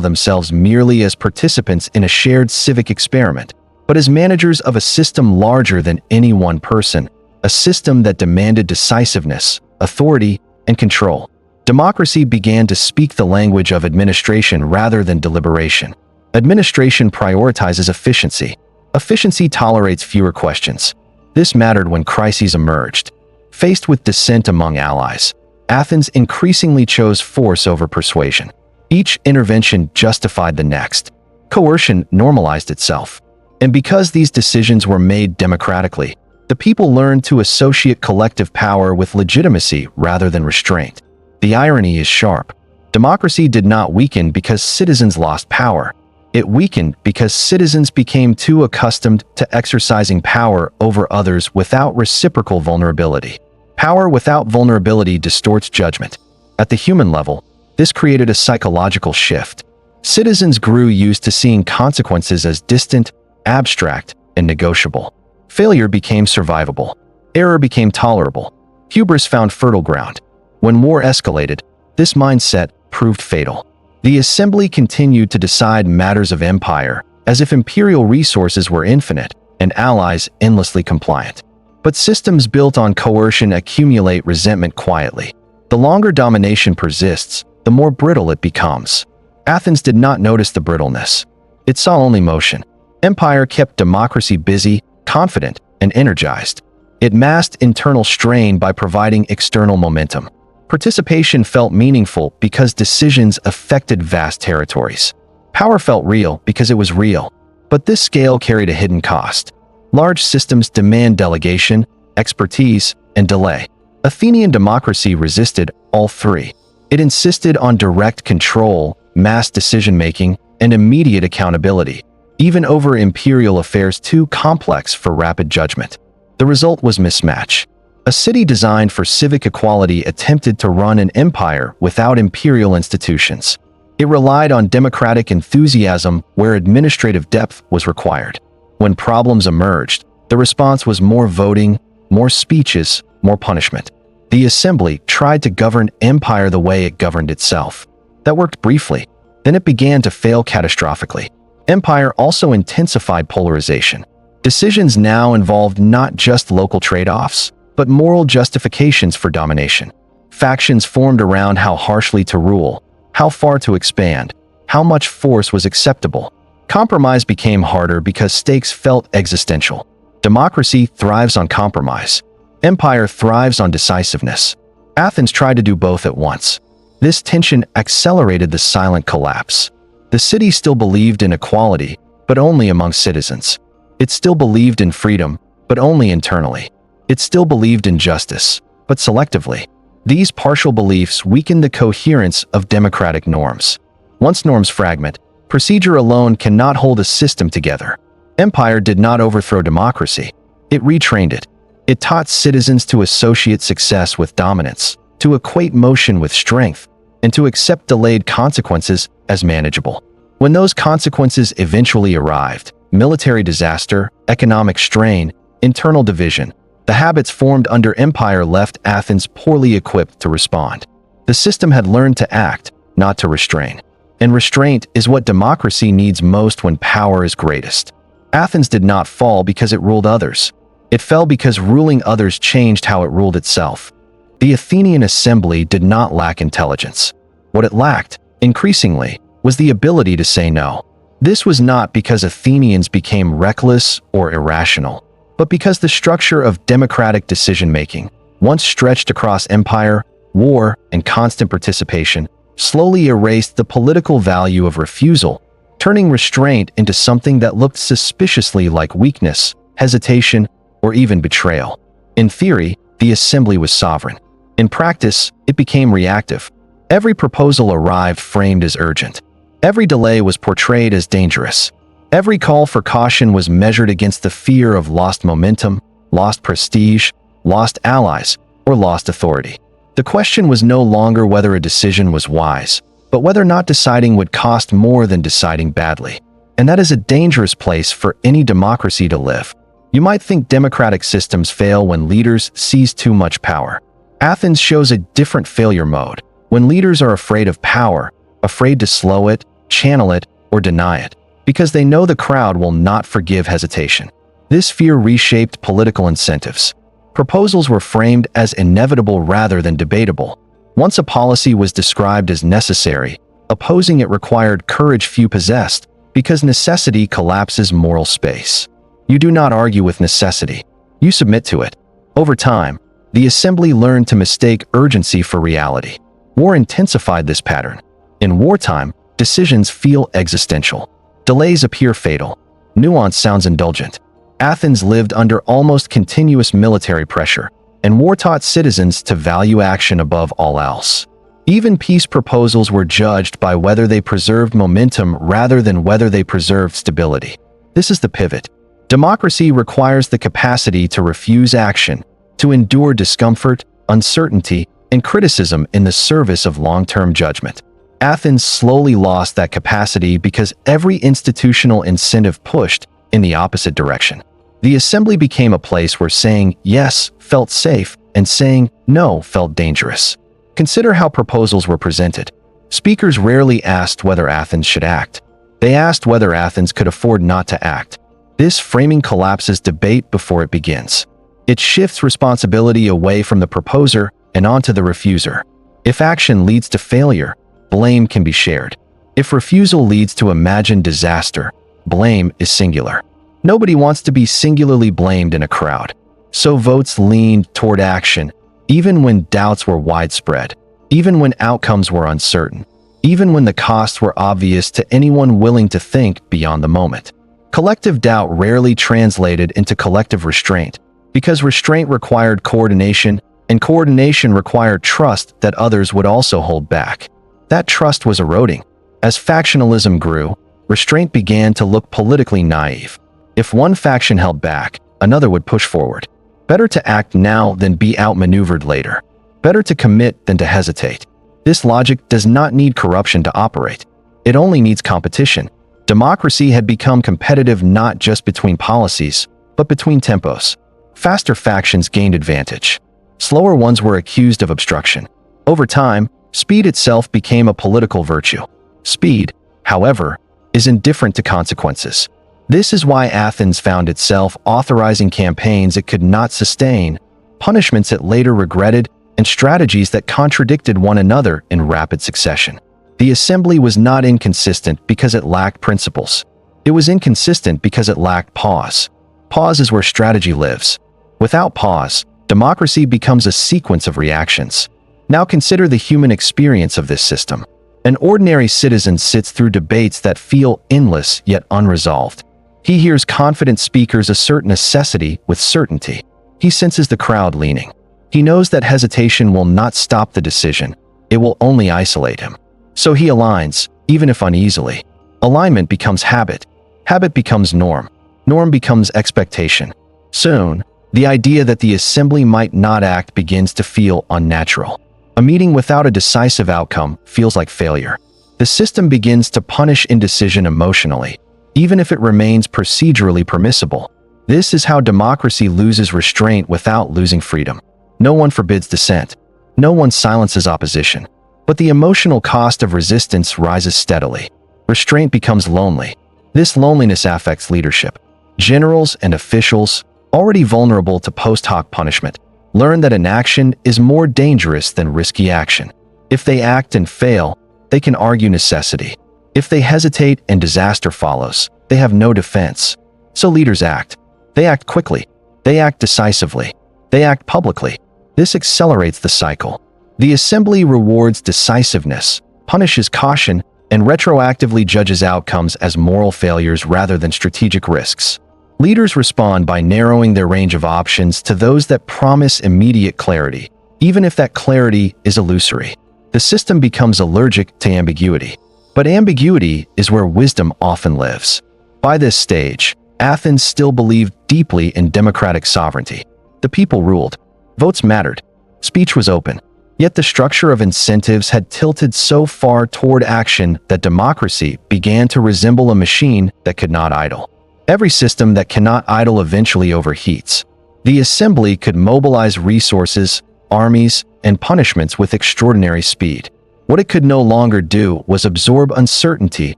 themselves merely as participants in a shared civic experiment, but as managers of a system larger than any one person, a system that demanded decisiveness, authority, and control. Democracy began to speak the language of administration rather than deliberation. Administration prioritizes efficiency. Efficiency tolerates fewer questions. This mattered when crises emerged. Faced with dissent among allies, Athens increasingly chose force over persuasion. Each intervention justified the next. Coercion normalized itself. And because these decisions were made democratically, the people learned to associate collective power with legitimacy rather than restraint. The irony is sharp. Democracy did not weaken because citizens lost power. It weakened because citizens became too accustomed to exercising power over others without reciprocal vulnerability. Power without vulnerability distorts judgment. At the human level, this created a psychological shift. Citizens grew used to seeing consequences as distant, abstract, and negotiable. Failure became survivable. Error became tolerable. Hubris found fertile ground. When war escalated, this mindset proved fatal. The assembly continued to decide matters of empire, as if imperial resources were infinite and allies endlessly compliant. But systems built on coercion accumulate resentment quietly. The longer domination persists, the more brittle it becomes. Athens did not notice the brittleness. It saw only motion. Empire kept democracy busy, confident, and energized. It masked internal strain by providing external momentum. Participation felt meaningful because decisions affected vast territories. Power felt real because it was real. But this scale carried a hidden cost. Large systems demand delegation, expertise, and delay. Athenian democracy resisted all three. It insisted on direct control, mass decision-making, and immediate accountability, even over imperial affairs too complex for rapid judgment. The result was mismatch. A city designed for civic equality attempted to run an empire without imperial institutions. It relied on democratic enthusiasm where administrative depth was required. When problems emerged, the response was more voting, more speeches, more punishment. The assembly tried to govern empire the way it governed itself. That worked briefly, then it began to fail catastrophically. Empire also intensified polarization. Decisions now involved not just local trade-offs, but moral justifications for domination. Factions formed around how harshly to rule, how far to expand, how much force was acceptable. Compromise became harder because stakes felt existential. Democracy thrives on compromise. Empire thrives on decisiveness. Athens tried to do both at once. This tension accelerated the silent collapse. The city still believed in equality, but only among citizens. It still believed in freedom, but only internally. It still believed in justice, but selectively. These partial beliefs weakened the coherence of democratic norms. Once norms fragment, procedure alone cannot hold a system together. Empire did not overthrow democracy. It retrained it. It taught citizens to associate success with dominance, to equate motion with strength, and to accept delayed consequences as manageable. When those consequences eventually arrived, military disaster, economic strain, internal division, the habits formed under empire left Athens poorly equipped to respond. The system had learned to act, not to restrain. And restraint is what democracy needs most when power is greatest. Athens did not fall because it ruled others. It fell because ruling others changed how it ruled itself. The Athenian assembly did not lack intelligence. What it lacked, increasingly, was the ability to say no. This was not because Athenians became reckless or irrational, but because the structure of democratic decision-making, once stretched across empire, war, and constant participation, slowly erased the political value of refusal, turning restraint into something that looked suspiciously like weakness, hesitation, or even betrayal. In theory, the assembly was sovereign. In practice, it became reactive. Every proposal arrived framed as urgent. Every delay was portrayed as dangerous. Every call for caution was measured against the fear of lost momentum, lost prestige, lost allies, or lost authority. The question was no longer whether a decision was wise, but whether not deciding would cost more than deciding badly. And that is a dangerous place for any democracy to live. You might think democratic systems fail when leaders seize too much power. Athens shows a different failure mode, when leaders are afraid of power, afraid to slow it, channel it, or deny it, because they know the crowd will not forgive hesitation. This fear reshaped political incentives. Proposals were framed as inevitable rather than debatable. Once a policy was described as necessary, opposing it required courage few possessed, because necessity collapses moral space. You do not argue with necessity. You submit to it. Over time, the assembly learned to mistake urgency for reality. War intensified this pattern. In wartime, decisions feel existential. Delays appear fatal. Nuance sounds indulgent. Athens lived under almost continuous military pressure, and war taught citizens to value action above all else. Even peace proposals were judged by whether they preserved momentum rather than whether they preserved stability. This is the pivot. Democracy requires the capacity to refuse action, to endure discomfort, uncertainty, and criticism in the service of long-term judgment. Athens slowly lost that capacity because every institutional incentive pushed in the opposite direction. The assembly became a place where saying yes felt safe and saying no felt dangerous. Consider how proposals were presented. Speakers rarely asked whether Athens should act. They asked whether Athens could afford not to act. This framing collapses debate before it begins. It shifts responsibility away from the proposer and onto the refuser. If action leads to failure, blame can be shared. If refusal leads to imagined disaster, blame is singular. Nobody wants to be singularly blamed in a crowd. So votes leaned toward action, even when doubts were widespread, even when outcomes were uncertain, even when the costs were obvious to anyone willing to think beyond the moment. Collective doubt rarely translated into collective restraint, because restraint required coordination, and coordination required trust that others would also hold back. That trust was eroding. As factionalism grew, restraint began to look politically naive. If one faction held back, another would push forward. Better to act now than be outmaneuvered later. Better to commit than to hesitate. This logic does not need corruption to operate. It only needs competition. Democracy had become competitive not just between policies, but between tempos. Faster factions gained advantage. Slower ones were accused of obstruction. Over time, speed itself became a political virtue. Speed, however, is indifferent to consequences. This is why Athens found itself authorizing campaigns it could not sustain, punishments it later regretted, and strategies that contradicted one another in rapid succession. The assembly was not inconsistent because it lacked principles. It was inconsistent because it lacked pause. Pause is where strategy lives. Without pause, democracy becomes a sequence of reactions. Now consider the human experience of this system. An ordinary citizen sits through debates that feel endless yet unresolved. He hears confident speakers assert necessity with certainty. He senses the crowd leaning. He knows that hesitation will not stop the decision. It will only isolate him. So he aligns, even if uneasily. Alignment becomes habit. Habit becomes norm. Norm becomes expectation. Soon, the idea that the assembly might not act begins to feel unnatural. A meeting without a decisive outcome feels like failure. The system begins to punish indecision emotionally, even if it remains procedurally permissible. This is how democracy loses restraint without losing freedom. No one forbids dissent. No one silences opposition. But the emotional cost of resistance rises steadily. Restraint becomes lonely. This loneliness affects leadership. Generals and officials, already vulnerable to post hoc punishment, learn that inaction is more dangerous than risky action. If they act and fail, they can argue necessity. If they hesitate and disaster follows, they have no defense. So leaders act. They act quickly. They act decisively. They act publicly. This accelerates the cycle. The assembly rewards decisiveness, punishes caution, and retroactively judges outcomes as moral failures rather than strategic risks. Leaders respond by narrowing their range of options to those that promise immediate clarity, even if that clarity is illusory. The system becomes allergic to ambiguity. But ambiguity is where wisdom often lives. By this stage, Athens still believed deeply in democratic sovereignty. The people ruled. Votes mattered. Speech was open. Yet the structure of incentives had tilted so far toward action that democracy began to resemble a machine that could not idle. Every system that cannot idle eventually overheats. The assembly could mobilize resources, armies, and punishments with extraordinary speed. What it could no longer do was absorb uncertainty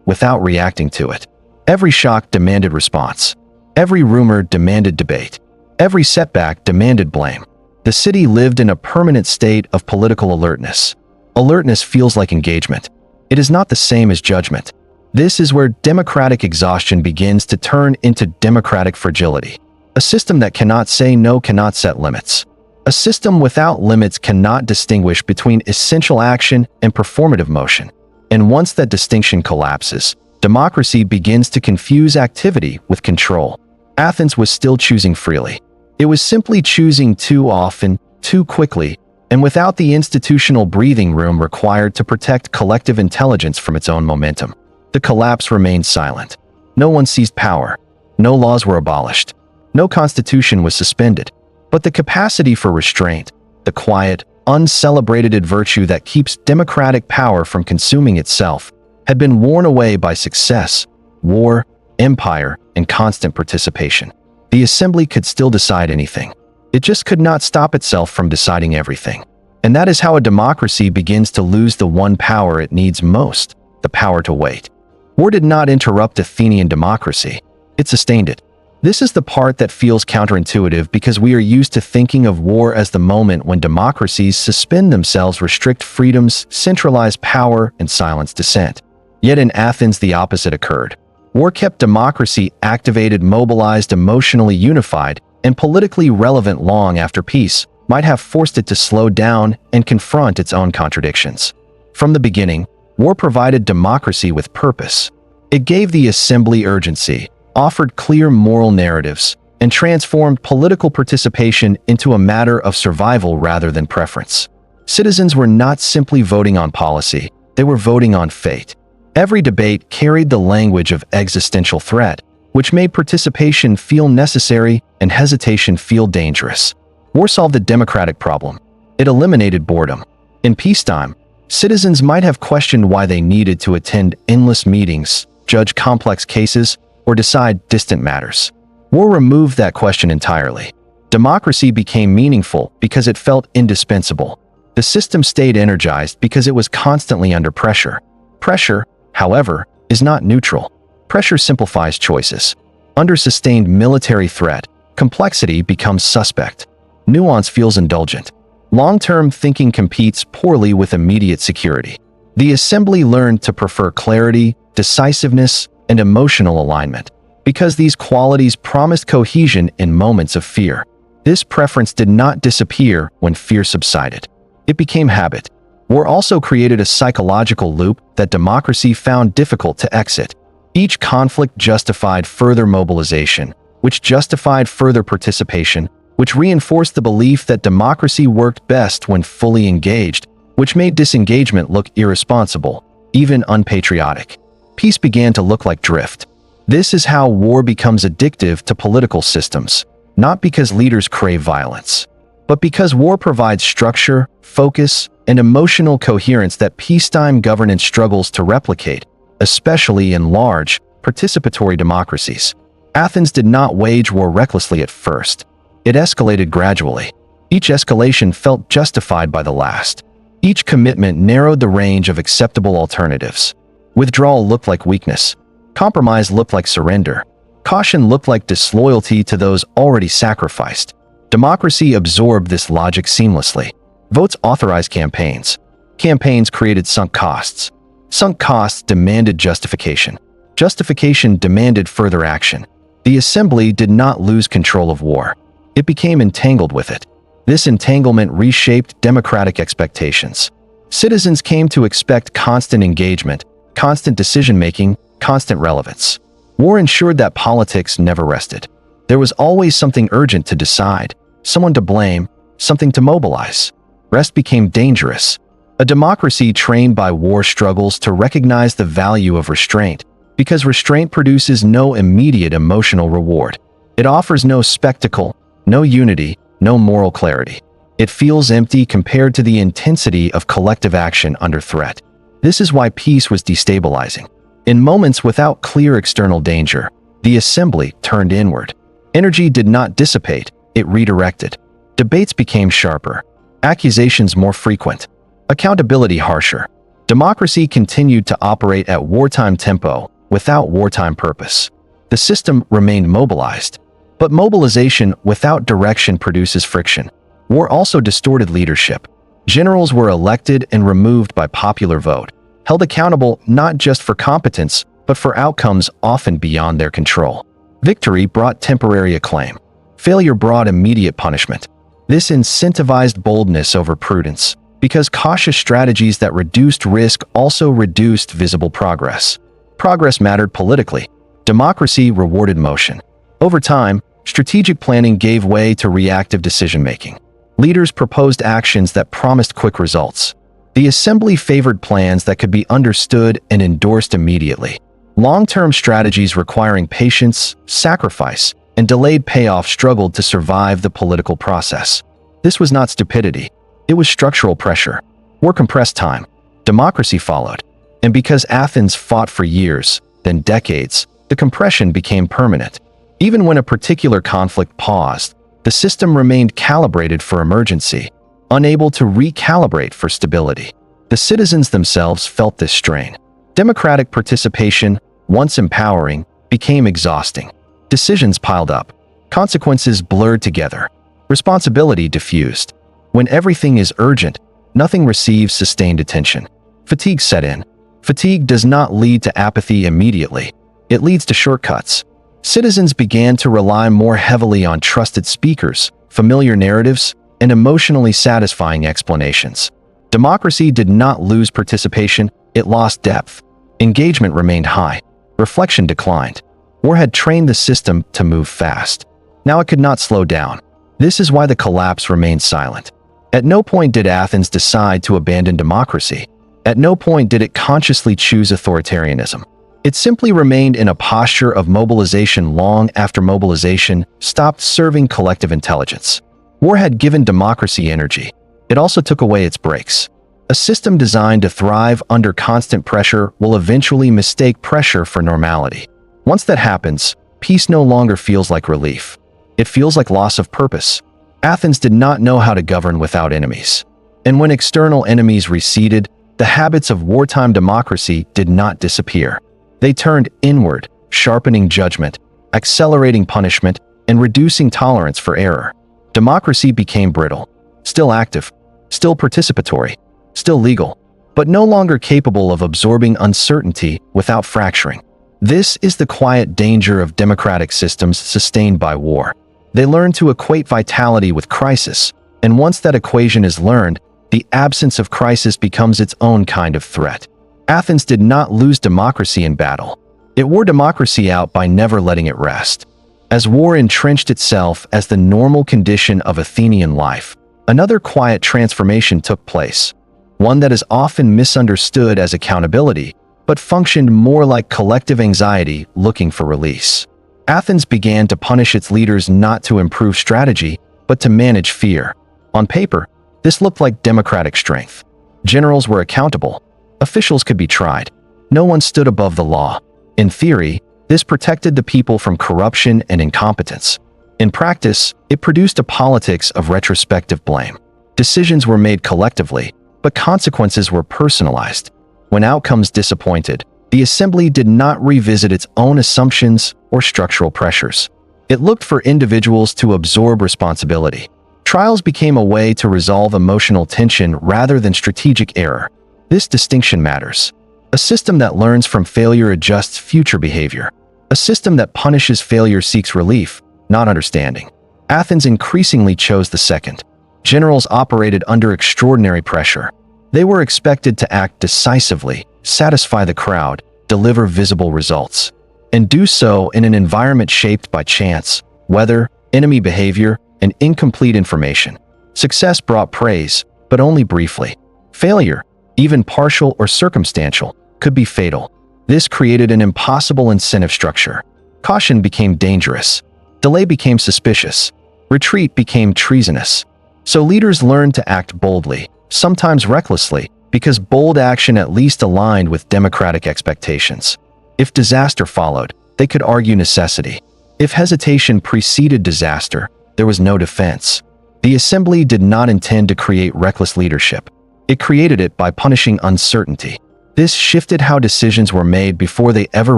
without reacting to it. Every shock demanded response. Every rumor demanded debate. Every setback demanded blame. The city lived in a permanent state of political alertness. Alertness feels like engagement. It is not the same as judgment. This is where democratic exhaustion begins to turn into democratic fragility. A system that cannot say no cannot set limits. A system without limits cannot distinguish between essential action and performative motion. And once that distinction collapses, democracy begins to confuse activity with control. Athens was still choosing freely. It was simply choosing too often, too quickly, and without the institutional breathing room required to protect collective intelligence from its own momentum. The collapse remained silent. No one seized power. No laws were abolished. No constitution was suspended. But the capacity for restraint, the quiet, uncelebrated virtue that keeps democratic power from consuming itself, had been worn away by success, war, empire, and constant participation. The assembly could still decide anything. It just could not stop itself from deciding everything. And that is how a democracy begins to lose the one power it needs most, the power to wait. War did not interrupt Athenian democracy. It sustained it. This is the part that feels counterintuitive because we are used to thinking of war as the moment when democracies suspend themselves, restrict freedoms, centralize power, and silence dissent. Yet in Athens, the opposite occurred. War kept democracy activated, mobilized, emotionally unified, and politically relevant long after peace might have forced it to slow down and confront its own contradictions. From the beginning, war provided democracy with purpose. It gave the assembly urgency, offered clear moral narratives, and transformed political participation into a matter of survival rather than preference. Citizens were not simply voting on policy, they were voting on fate. Every debate carried the language of existential threat, which made participation feel necessary and hesitation feel dangerous. War solved a democratic problem. It eliminated boredom. In peacetime, citizens might have questioned why they needed to attend endless meetings, judge complex cases, or decide distant matters. War removed that question entirely. Democracy became meaningful because it felt indispensable. The system stayed energized because it was constantly under pressure. Pressure, however, is not neutral. Pressure simplifies choices. Under sustained military threat, complexity becomes suspect. Nuance feels indulgent. Long-term thinking competes poorly with immediate security. The assembly learned to prefer clarity, decisiveness, and emotional alignment, because these qualities promised cohesion in moments of fear. This preference did not disappear when fear subsided. It became habit. War also created a psychological loop that democracy found difficult to exit. Each conflict justified further mobilization, which justified further participation, which reinforced the belief that democracy worked best when fully engaged, which made disengagement look irresponsible, even unpatriotic. Peace began to look like drift. This is how war becomes addictive to political systems, not because leaders crave violence, but because war provides structure, focus, and emotional coherence that peacetime governance struggles to replicate, especially in large, participatory democracies. Athens did not wage war recklessly at first. It escalated gradually. Each escalation felt justified by the last. Each commitment narrowed the range of acceptable alternatives. Withdrawal looked like weakness. Compromise looked like surrender. Caution looked like disloyalty to those already sacrificed. Democracy absorbed this logic seamlessly. Votes authorized campaigns. Campaigns created sunk costs. Sunk costs demanded justification. Justification demanded further action. The assembly did not lose control of war. It became entangled with it. This entanglement reshaped democratic expectations. Citizens came to expect constant engagement, constant decision-making, constant relevance. War ensured that politics never rested. There was always something urgent to decide, someone to blame, something to mobilize. Rest became dangerous. A democracy trained by war struggles to recognize the value of restraint, because restraint produces no immediate emotional reward. It offers no spectacle, no unity, no moral clarity. It feels empty compared to the intensity of collective action under threat. This is why peace was destabilizing. In moments without clear external danger, the assembly turned inward. Energy did not dissipate, it redirected. Debates became sharper, accusations more frequent, accountability harsher. Democracy continued to operate at wartime tempo without wartime purpose. The system remained mobilized, but mobilization without direction produces friction. War also distorted leadership. Generals were elected and removed by popular vote, held accountable not just for competence, but for outcomes often beyond their control. Victory brought temporary acclaim. Failure brought immediate punishment. This incentivized boldness over prudence, because cautious strategies that reduced risk also reduced visible progress. Progress mattered politically. Democracy rewarded motion. Over time, strategic planning gave way to reactive decision-making. Leaders proposed actions that promised quick results. The assembly favored plans that could be understood and endorsed immediately. Long-term strategies requiring patience, sacrifice, and delayed payoff struggled to survive the political process. This was not stupidity. It was structural pressure. War compressed time. Democracy followed. And because Athens fought for years, then decades, the compression became permanent. Even when a particular conflict paused, the system remained calibrated for emergency, unable to recalibrate for stability. The citizens themselves felt this strain. Democratic participation, once empowering, became exhausting. Decisions piled up. Consequences blurred together. Responsibility diffused. When everything is urgent, nothing receives sustained attention. Fatigue set in. Fatigue does not lead to apathy immediately. It leads to shortcuts. Citizens began to rely more heavily on trusted speakers, familiar narratives, and emotionally satisfying explanations. Democracy did not lose participation, it lost depth. Engagement remained high. Reflection declined. War had trained the system to move fast. Now it could not slow down. This is why the collapse remained silent. At no point did Athens decide to abandon democracy. At no point did it consciously choose authoritarianism. It simply remained in a posture of mobilization long after mobilization stopped serving collective intelligence. War had given democracy energy. It also took away its brakes. A system designed to thrive under constant pressure will eventually mistake pressure for normality. Once that happens, peace no longer feels like relief. It feels like loss of purpose. Athens did not know how to govern without enemies. And when external enemies receded, the habits of wartime democracy did not disappear. They turned inward, sharpening judgment, accelerating punishment, and reducing tolerance for error. Democracy became brittle, still active, still participatory, still legal, but no longer capable of absorbing uncertainty without fracturing. This is the quiet danger of democratic systems sustained by war. They learn to equate vitality with crisis, and once that equation is learned, the absence of crisis becomes its own kind of threat. Athens did not lose democracy in battle. It wore democracy out by never letting it rest. As war entrenched itself as the normal condition of Athenian life, another quiet transformation took place, one that is often misunderstood as accountability, but functioned more like collective anxiety looking for release. Athens began to punish its leaders not to improve strategy, but to manage fear. On paper, this looked like democratic strength. Generals were accountable. Officials could be tried. No one stood above the law. In theory, this protected the people from corruption and incompetence. In practice, it produced a politics of retrospective blame. Decisions were made collectively, but consequences were personalized. When outcomes disappointed, the assembly did not revisit its own assumptions or structural pressures. It looked for individuals to absorb responsibility. Trials became a way to resolve emotional tension rather than strategic error. This distinction matters. A system that learns from failure adjusts future behavior. A system that punishes failure seeks relief, not understanding. Athens increasingly chose the second. Generals operated under extraordinary pressure. They were expected to act decisively, satisfy the crowd, deliver visible results, and do so in an environment shaped by chance, weather, enemy behavior, and incomplete information. Success brought praise, but only briefly. Failure, even partial or circumstantial, could be fatal. This created an impossible incentive structure. Caution became dangerous. Delay became suspicious. Retreat became treasonous. So leaders learned to act boldly, sometimes recklessly, because bold action at least aligned with democratic expectations. If disaster followed, they could argue necessity. If hesitation preceded disaster, there was no defense. The assembly did not intend to create reckless leadership. It created it by punishing uncertainty. This shifted how decisions were made before they ever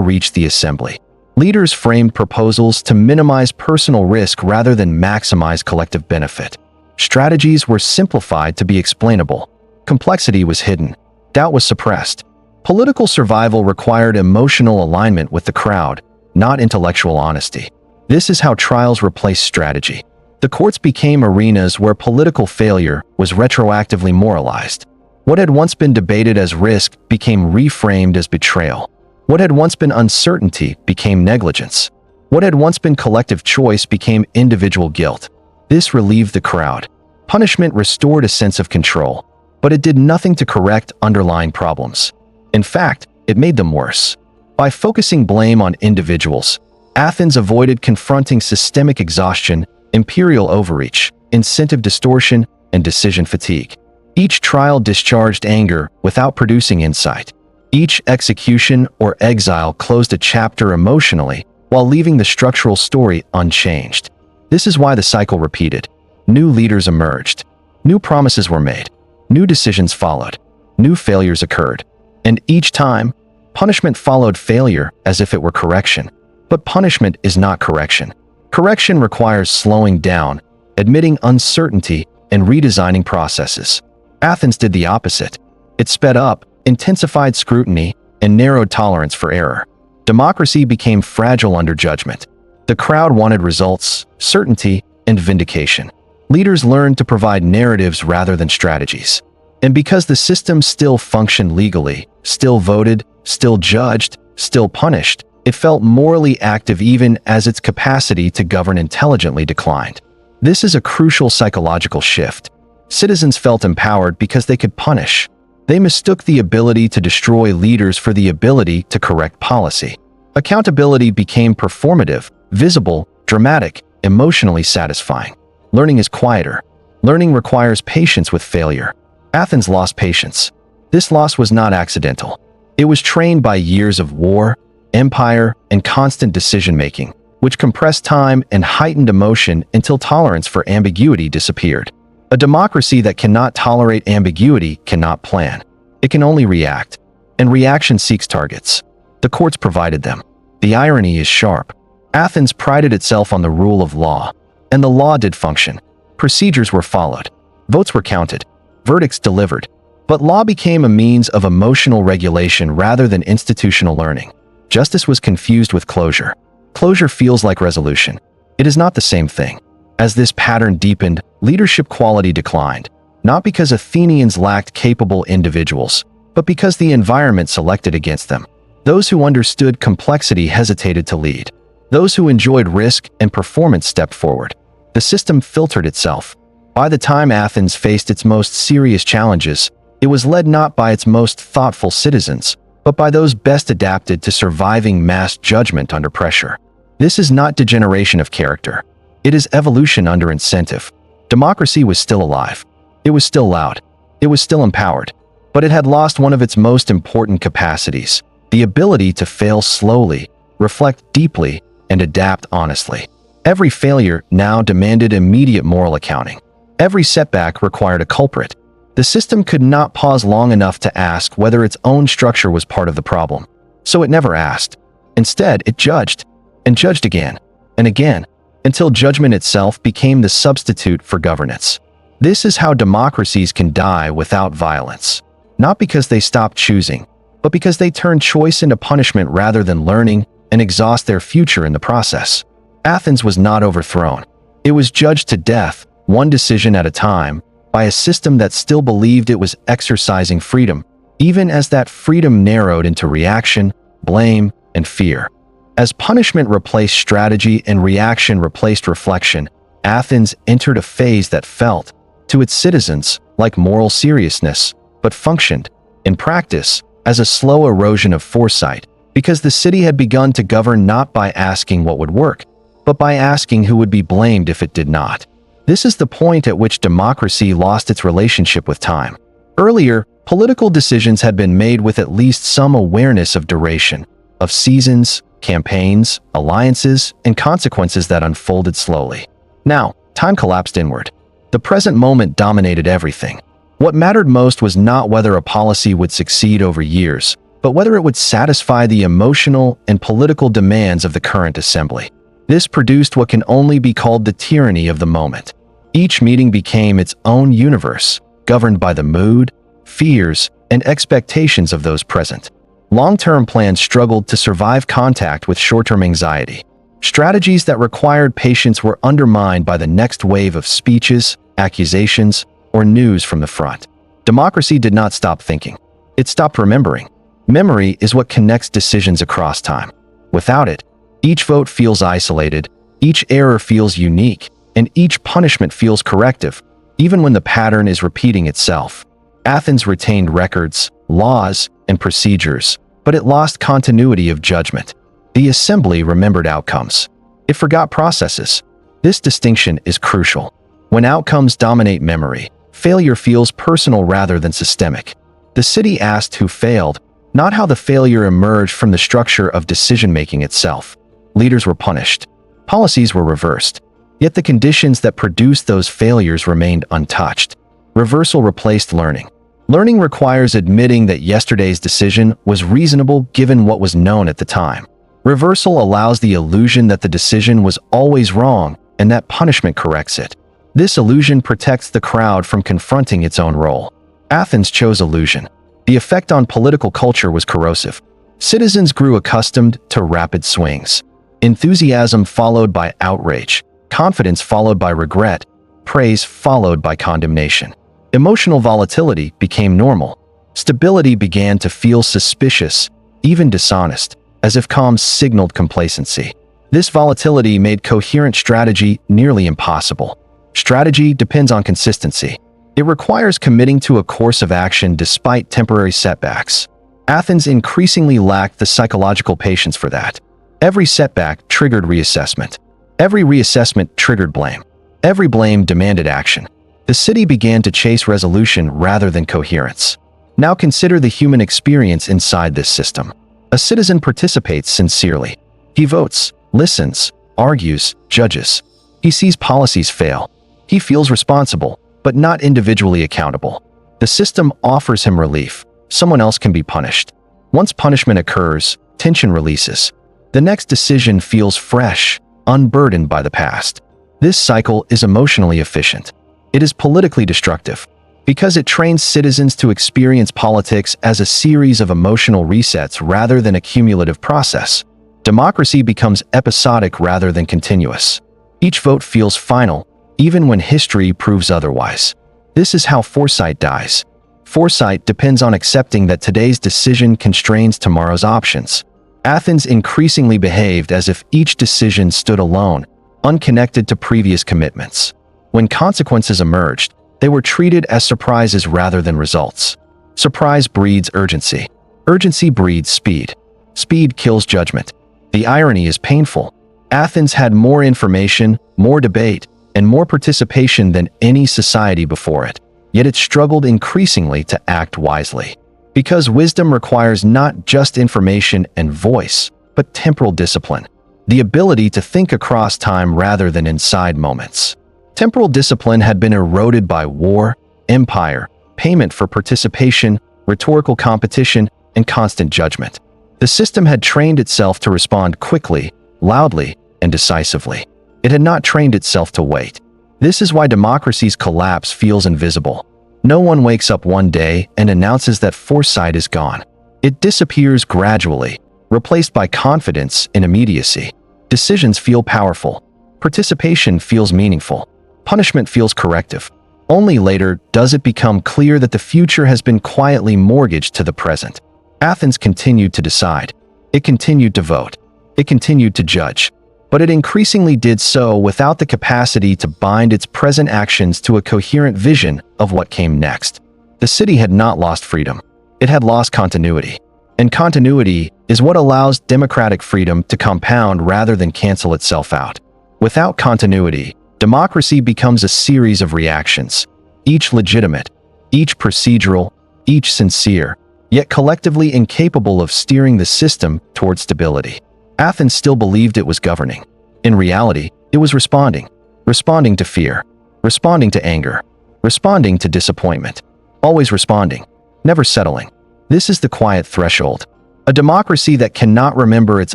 reached the assembly. Leaders framed proposals to minimize personal risk rather than maximize collective benefit. Strategies were simplified to be explainable. Complexity was hidden. Doubt was suppressed. Political survival required emotional alignment with the crowd, not intellectual honesty. This is how trials replaced strategy. The courts became arenas where political failure was retroactively moralized. What had once been debated as risk became reframed as betrayal. What had once been uncertainty became negligence. What had once been collective choice became individual guilt. This relieved the crowd. Punishment restored a sense of control, but it did nothing to correct underlying problems. In fact, it made them worse. By focusing blame on individuals, Athens avoided confronting systemic exhaustion, imperial overreach, incentive distortion, and decision fatigue. Each trial discharged anger without producing insight. Each execution or exile closed a chapter emotionally while leaving the structural story unchanged. This is why the cycle repeated. New leaders emerged. New promises were made. New decisions followed. New failures occurred. And each time, punishment followed failure as if it were correction. But punishment is not correction. Correction requires slowing down, admitting uncertainty, and redesigning processes. Athens did the opposite. It sped up, intensified scrutiny, and narrowed tolerance for error. Democracy became fragile under judgment. The crowd wanted results, certainty, and vindication. Leaders learned to provide narratives rather than strategies. And because the system still functioned legally, still voted, still judged, still punished, it felt morally active even as its capacity to govern intelligently declined. This is a crucial psychological shift. Citizens felt empowered because they could punish. They mistook the ability to destroy leaders for the ability to correct policy. Accountability became performative, visible, dramatic, emotionally satisfying. Learning is quieter. Learning requires patience with failure. Athens lost patience. This loss was not accidental. It was trained by years of war, empire, and constant decision-making, which compressed time and heightened emotion until tolerance for ambiguity disappeared. A democracy that cannot tolerate ambiguity cannot plan. It can only react, and reaction seeks targets. The courts provided them. The irony is sharp. Athens prided itself on the rule of law, and the law did function. Procedures were followed. Votes were counted. Verdicts delivered. But law became a means of emotional regulation rather than institutional learning. Justice was confused with closure. Closure feels like resolution. It is not the same thing. As this pattern deepened, leadership quality declined, not because Athenians lacked capable individuals, but because the environment selected against them. Those who understood complexity hesitated to lead. Those who enjoyed risk and performance stepped forward. The system filtered itself. By the time Athens faced its most serious challenges, it was led not by its most thoughtful citizens, but by those best adapted to surviving mass judgment under pressure. This is not degeneration of character. It is evolution under incentive. Democracy was still alive. It was still loud. It was still empowered. But it had lost one of its most important capacities, the ability to fail slowly, reflect deeply, and adapt honestly. Every failure now demanded immediate moral accounting. Every setback required a culprit. The system could not pause long enough to ask whether its own structure was part of the problem. So it never asked. Instead, it judged, and judged again, and again, until judgment itself became the substitute for governance. This is how democracies can die without violence. Not because they stop choosing, but because they turn choice into punishment rather than learning and exhaust their future in the process. Athens was not overthrown. It was judged to death, one decision at a time, by a system that still believed it was exercising freedom, even as that freedom narrowed into reaction, blame, and fear. As punishment replaced strategy and reaction replaced reflection, Athens entered a phase that felt, to its citizens, like moral seriousness, but functioned, in practice, as a slow erosion of foresight, because the city had begun to govern not by asking what would work, but by asking who would be blamed if it did not. This is the point at which democracy lost its relationship with time. Earlier, political decisions had been made with at least some awareness of duration, of seasons, campaigns, alliances, and consequences that unfolded slowly. Now, time collapsed inward. The present moment dominated everything. What mattered most was not whether a policy would succeed over years, but whether it would satisfy the emotional and political demands of the current assembly. This produced what can only be called the tyranny of the moment. Each meeting became its own universe, governed by the mood, fears, and expectations of those present. Long-term plans struggled to survive contact with short-term anxiety. Strategies that required patience were undermined by the next wave of speeches, accusations, or news from the front. Democracy did not stop thinking. It stopped remembering. Memory is what connects decisions across time. Without it, each vote feels isolated, each error feels unique, and each punishment feels corrective, even when the pattern is repeating itself. Athens retained records, laws, and procedures, but it lost continuity of judgment. The assembly remembered outcomes. It forgot processes. This distinction is crucial. When outcomes dominate memory, failure feels personal rather than systemic. The city asked who failed, not how the failure emerged from the structure of decision-making itself. Leaders were punished. Policies were reversed. Yet the conditions that produced those failures remained untouched. Reversal replaced learning. Learning requires admitting that yesterday's decision was reasonable given what was known at the time. Reversal allows the illusion that the decision was always wrong and that punishment corrects it. This illusion protects the crowd from confronting its own role. Athens chose illusion. The effect on political culture was corrosive. Citizens grew accustomed to rapid swings. Enthusiasm followed by outrage, confidence followed by regret, praise followed by condemnation. Emotional volatility became normal. Stability began to feel suspicious, even dishonest, as if calm signaled complacency. This volatility made coherent strategy nearly impossible. Strategy depends on consistency. It requires committing to a course of action despite temporary setbacks. Athens increasingly lacked the psychological patience for that. Every setback triggered reassessment. Every reassessment triggered blame. Every blame demanded action. The city began to chase resolution rather than coherence. Now consider the human experience inside this system. A citizen participates sincerely. He votes, listens, argues, judges. He sees policies fail. He feels responsible, but not individually accountable. The system offers him relief. Someone else can be punished. Once punishment occurs, tension releases. The next decision feels fresh, unburdened by the past. This cycle is emotionally efficient. It is politically destructive because it trains citizens to experience politics as a series of emotional resets rather than a cumulative process. Democracy becomes episodic rather than continuous. Each vote feels final, even when history proves otherwise. This is how foresight dies. Foresight depends on accepting that today's decision constrains tomorrow's options. Athens increasingly behaved as if each decision stood alone, unconnected to previous commitments. When consequences emerged, they were treated as surprises rather than results. Surprise breeds urgency. Urgency breeds speed. Speed kills judgment. The irony is painful. Athens had more information, more debate, and more participation than any society before it. Yet it struggled increasingly to act wisely. Because wisdom requires not just information and voice, but temporal discipline. The ability to think across time rather than inside moments. Temporal discipline had been eroded by war, empire, payment for participation, rhetorical competition, and constant judgment. The system had trained itself to respond quickly, loudly, and decisively. It had not trained itself to wait. This is why democracy's collapse feels invisible. No one wakes up one day and announces that foresight is gone. It disappears gradually, replaced by confidence and immediacy. Decisions feel powerful. Participation feels meaningful. Punishment feels corrective. Only later does it become clear that the future has been quietly mortgaged to the present. Athens continued to decide. It continued to vote. It continued to judge. But it increasingly did so without the capacity to bind its present actions to a coherent vision of what came next. The city had not lost freedom. It had lost continuity. And continuity is what allows democratic freedom to compound rather than cancel itself out. Without continuity, democracy becomes a series of reactions, each legitimate, each procedural, each sincere, yet collectively incapable of steering the system toward stability. Athens still believed it was governing. In reality, it was responding. Responding to fear. Responding to anger. Responding to disappointment. Always responding. Never settling. This is the quiet threshold. A democracy that cannot remember its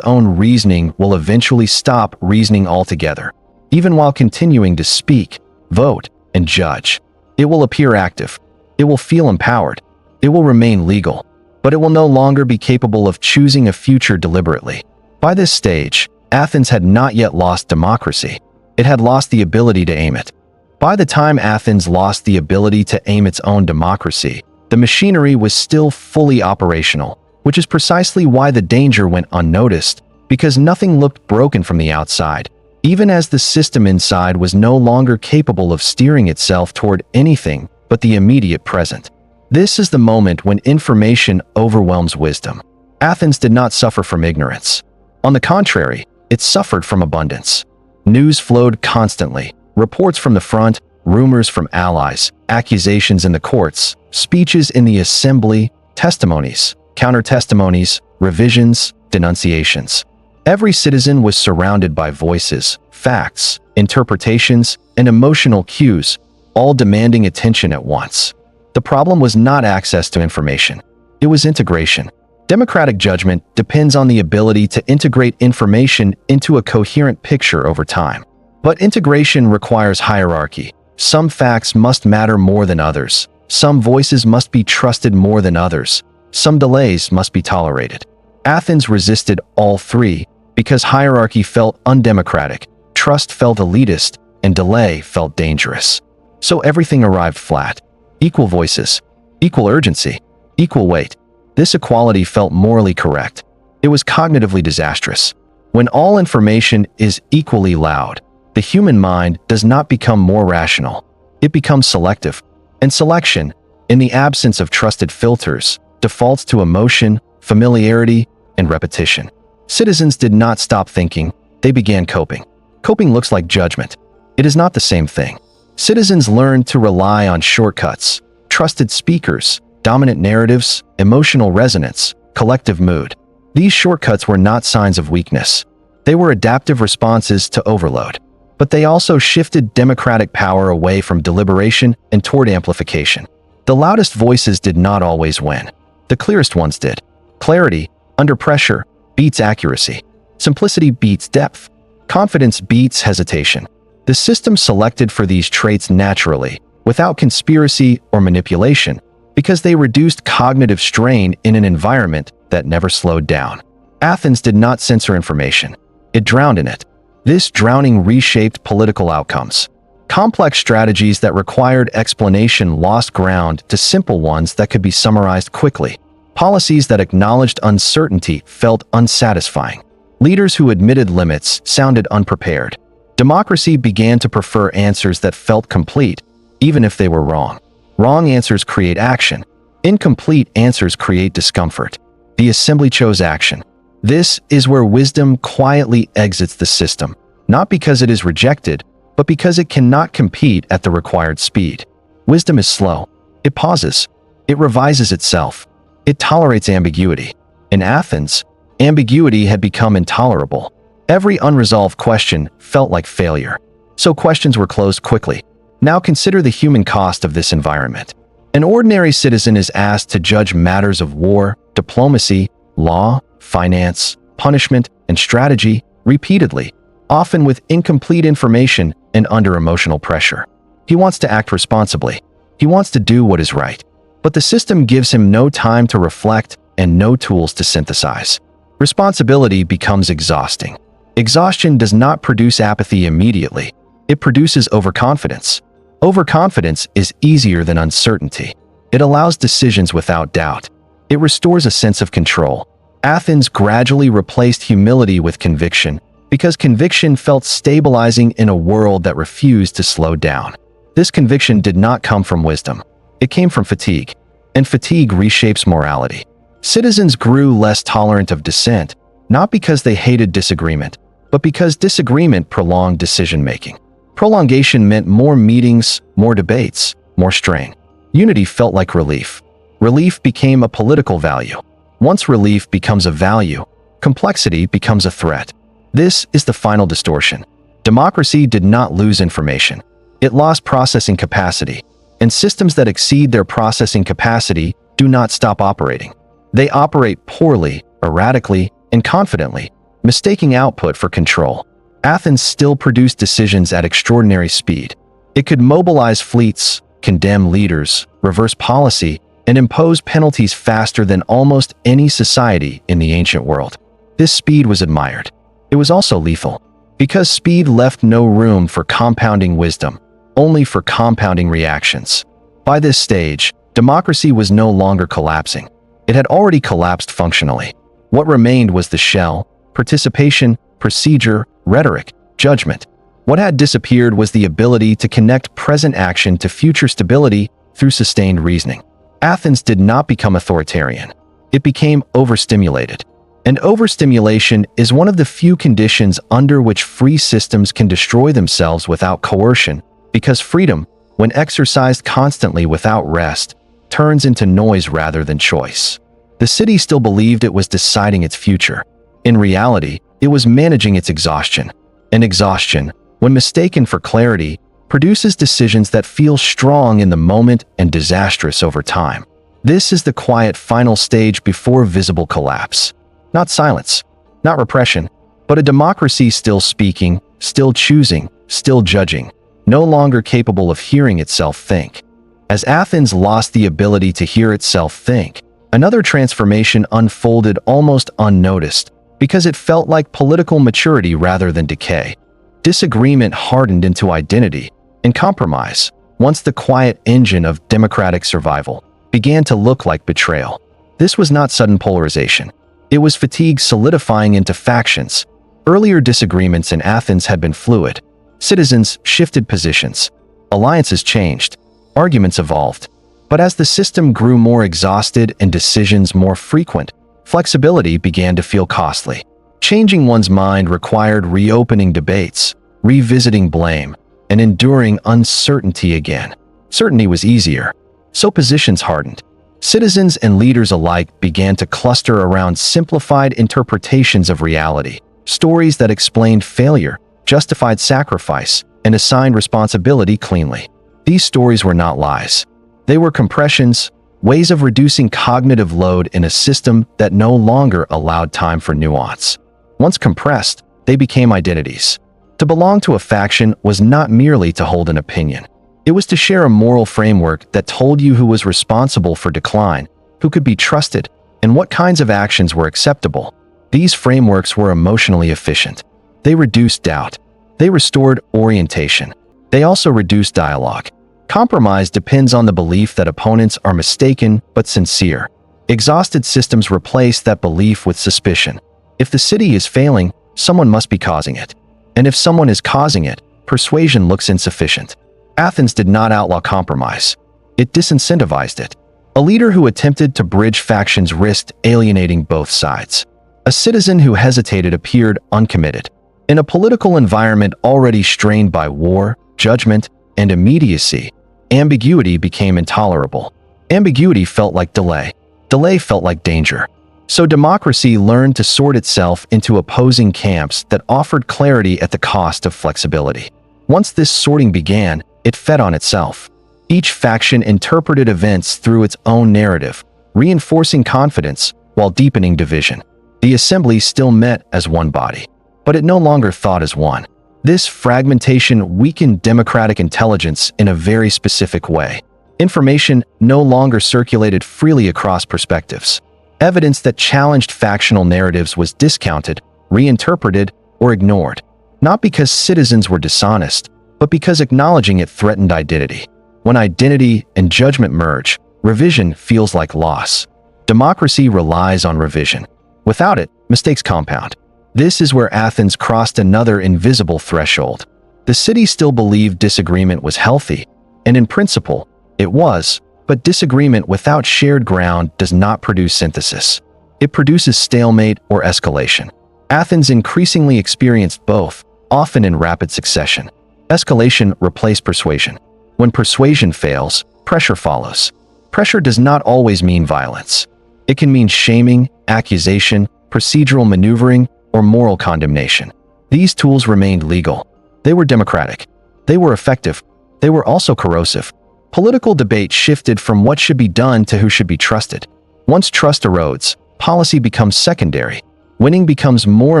own reasoning will eventually stop reasoning altogether, even while continuing to speak, vote, and judge. It will appear active. It will feel empowered. It will remain legal, but it will no longer be capable of choosing a future deliberately. By this stage, Athens had not yet lost democracy. It had lost the ability to aim it. By the time Athens lost the ability to aim its own democracy, the machinery was still fully operational, which is precisely why the danger went unnoticed, because nothing looked broken from the outside, even as the system inside was no longer capable of steering itself toward anything but the immediate present. This is the moment when information overwhelms wisdom. Athens did not suffer from ignorance. On the contrary, it suffered from abundance. News flowed constantly, reports from the front, rumors from allies, accusations in the courts, speeches in the assembly, testimonies, counter-testimonies, revisions, denunciations. Every citizen was surrounded by voices, facts, interpretations, and emotional cues, all demanding attention at once. The problem was not access to information. It was integration. Democratic judgment depends on the ability to integrate information into a coherent picture over time. But integration requires hierarchy. Some facts must matter more than others. Some voices must be trusted more than others. Some delays must be tolerated. Athens resisted all three because hierarchy felt undemocratic, trust felt elitist, and delay felt dangerous. So everything arrived flat. Equal voices, equal urgency, equal weight. This equality felt morally correct. It was cognitively disastrous. When all information is equally loud, the human mind does not become more rational. It becomes selective. And selection, in the absence of trusted filters, defaults to emotion, familiarity, and repetition. Citizens did not stop thinking, they began coping. Coping looks like judgment. It is not the same thing. Citizens learned to rely on shortcuts, trusted speakers, dominant narratives, emotional resonance, collective mood. These shortcuts were not signs of weakness. They were adaptive responses to overload. But they also shifted democratic power away from deliberation and toward amplification. The loudest voices did not always win. The clearest ones did. Clarity, under pressure, beats accuracy. Simplicity beats depth. Confidence beats hesitation. The system selected for these traits naturally, without conspiracy or manipulation, because they reduced cognitive strain in an environment that never slowed down. Athens did not censor information. It drowned in it. This drowning reshaped political outcomes. Complex strategies that required explanation lost ground to simple ones that could be summarized quickly. Policies that acknowledged uncertainty felt unsatisfying. Leaders who admitted limits sounded unprepared. Democracy began to prefer answers that felt complete, even if they were wrong. Wrong answers create action. Incomplete answers create discomfort. The assembly chose action. This is where wisdom quietly exits the system, not because it is rejected, but because it cannot compete at the required speed. Wisdom is slow. It pauses. It revises itself. It tolerates ambiguity. In Athens, ambiguity had become intolerable. Every unresolved question felt like failure. So questions were closed quickly. Now consider the human cost of this environment. An ordinary citizen is asked to judge matters of war, diplomacy, law, finance, punishment, and strategy repeatedly, often with incomplete information and under emotional pressure. He wants to act responsibly. He wants to do what is right. But the system gives him no time to reflect and no tools to synthesize. Responsibility becomes exhausting. Exhaustion does not produce apathy immediately. It produces overconfidence. Overconfidence is easier than uncertainty. It allows decisions without doubt. It restores a sense of control. Athens gradually replaced humility with conviction because conviction felt stabilizing in a world that refused to slow down. This conviction did not come from wisdom. It came from fatigue, and fatigue reshapes morality. Citizens grew less tolerant of dissent, not because they hated disagreement, but because disagreement prolonged decision-making. Prolongation meant more meetings, more debates, more strain. Unity felt like relief. Relief became a political value. Once relief becomes a value, complexity becomes a threat. This is the final distortion. Democracy did not lose information. It lost processing capacity, and systems that exceed their processing capacity do not stop operating. They operate poorly, erratically, and confidently, mistaking output for control. Athens still produced decisions at extraordinary speed. It could mobilize fleets, condemn leaders, reverse policy, and impose penalties faster than almost any society in the ancient world. This speed was admired. It was also lethal, because speed left no room for compounding wisdom, only for compounding reactions. By this stage, democracy was no longer collapsing. It had already collapsed functionally. What remained was the shell: participation, procedure, rhetoric, judgment. What had disappeared was the ability to connect present action to future stability through sustained reasoning. Athens did not become authoritarian. It became overstimulated. And overstimulation is one of the few conditions under which free systems can destroy themselves without coercion, because freedom, when exercised constantly without rest, turns into noise rather than choice. The city still believed it was deciding its future. In reality, it was managing its exhaustion. And exhaustion, when mistaken for clarity, produces decisions that feel strong in the moment and disastrous over time. This is the quiet final stage before visible collapse. Not silence, not repression, but a democracy still speaking, still choosing, still judging, no longer capable of hearing itself think. As Athens lost the ability to hear itself think, another transformation unfolded almost unnoticed, because it felt like political maturity rather than decay. Disagreement hardened into identity, and compromise, once the quiet engine of democratic survival, began to look like betrayal. This was not sudden polarization. It was fatigue solidifying into factions. Earlier disagreements in Athens had been fluid. Citizens shifted positions. Alliances changed. Arguments evolved. But as the system grew more exhausted and decisions more frequent, flexibility began to feel costly. Changing one's mind required reopening debates, revisiting blame, and enduring uncertainty again. Certainty was easier, so positions hardened. Citizens and leaders alike began to cluster around simplified interpretations of reality, stories that explained failure, justified sacrifice, and assigned responsibility cleanly. These stories were not lies. They were compressions, ways of reducing cognitive load in a system that no longer allowed time for nuance. Once compressed, they became identities. To belong to a faction was not merely to hold an opinion. It was to share a moral framework that told you who was responsible for decline, who could be trusted, and what kinds of actions were acceptable. These frameworks were emotionally efficient. They reduced doubt. They restored orientation. They also reduced dialogue. Compromise depends on the belief that opponents are mistaken but sincere. Exhausted systems replace that belief with suspicion. If the city is failing, someone must be causing it. And if someone is causing it, persuasion looks insufficient. Athens did not outlaw compromise. It disincentivized it. A leader who attempted to bridge factions risked alienating both sides. A citizen who hesitated appeared uncommitted. In a political environment already strained by war, judgment, and immediacy, ambiguity became intolerable. Ambiguity felt like delay. Delay felt like danger. So democracy learned to sort itself into opposing camps that offered clarity at the cost of flexibility. Once this sorting began, it fed on itself. Each faction interpreted events through its own narrative, reinforcing confidence while deepening division. The assembly still met as one body, but it no longer thought as one. This fragmentation weakened democratic intelligence in a very specific way. Information no longer circulated freely across perspectives. Evidence that challenged factional narratives was discounted, reinterpreted, or ignored, not because citizens were dishonest, but because acknowledging it threatened identity. When identity and judgment merge, revision feels like loss. Democracy relies on revision. Without it, mistakes compound. This is where Athens crossed another invisible threshold. The city still believed disagreement was healthy, and in principle, it was, but disagreement without shared ground does not produce synthesis. It produces stalemate or escalation. Athens increasingly experienced both, often in rapid succession. Escalation replaced persuasion. When persuasion fails, pressure follows. Pressure does not always mean violence. It can mean shaming, accusation, procedural maneuvering, or moral condemnation. These tools remained legal. They were democratic. They were effective. They were also corrosive. Political debate shifted from what should be done to who should be trusted. Once trust erodes, policy becomes secondary. Winning becomes more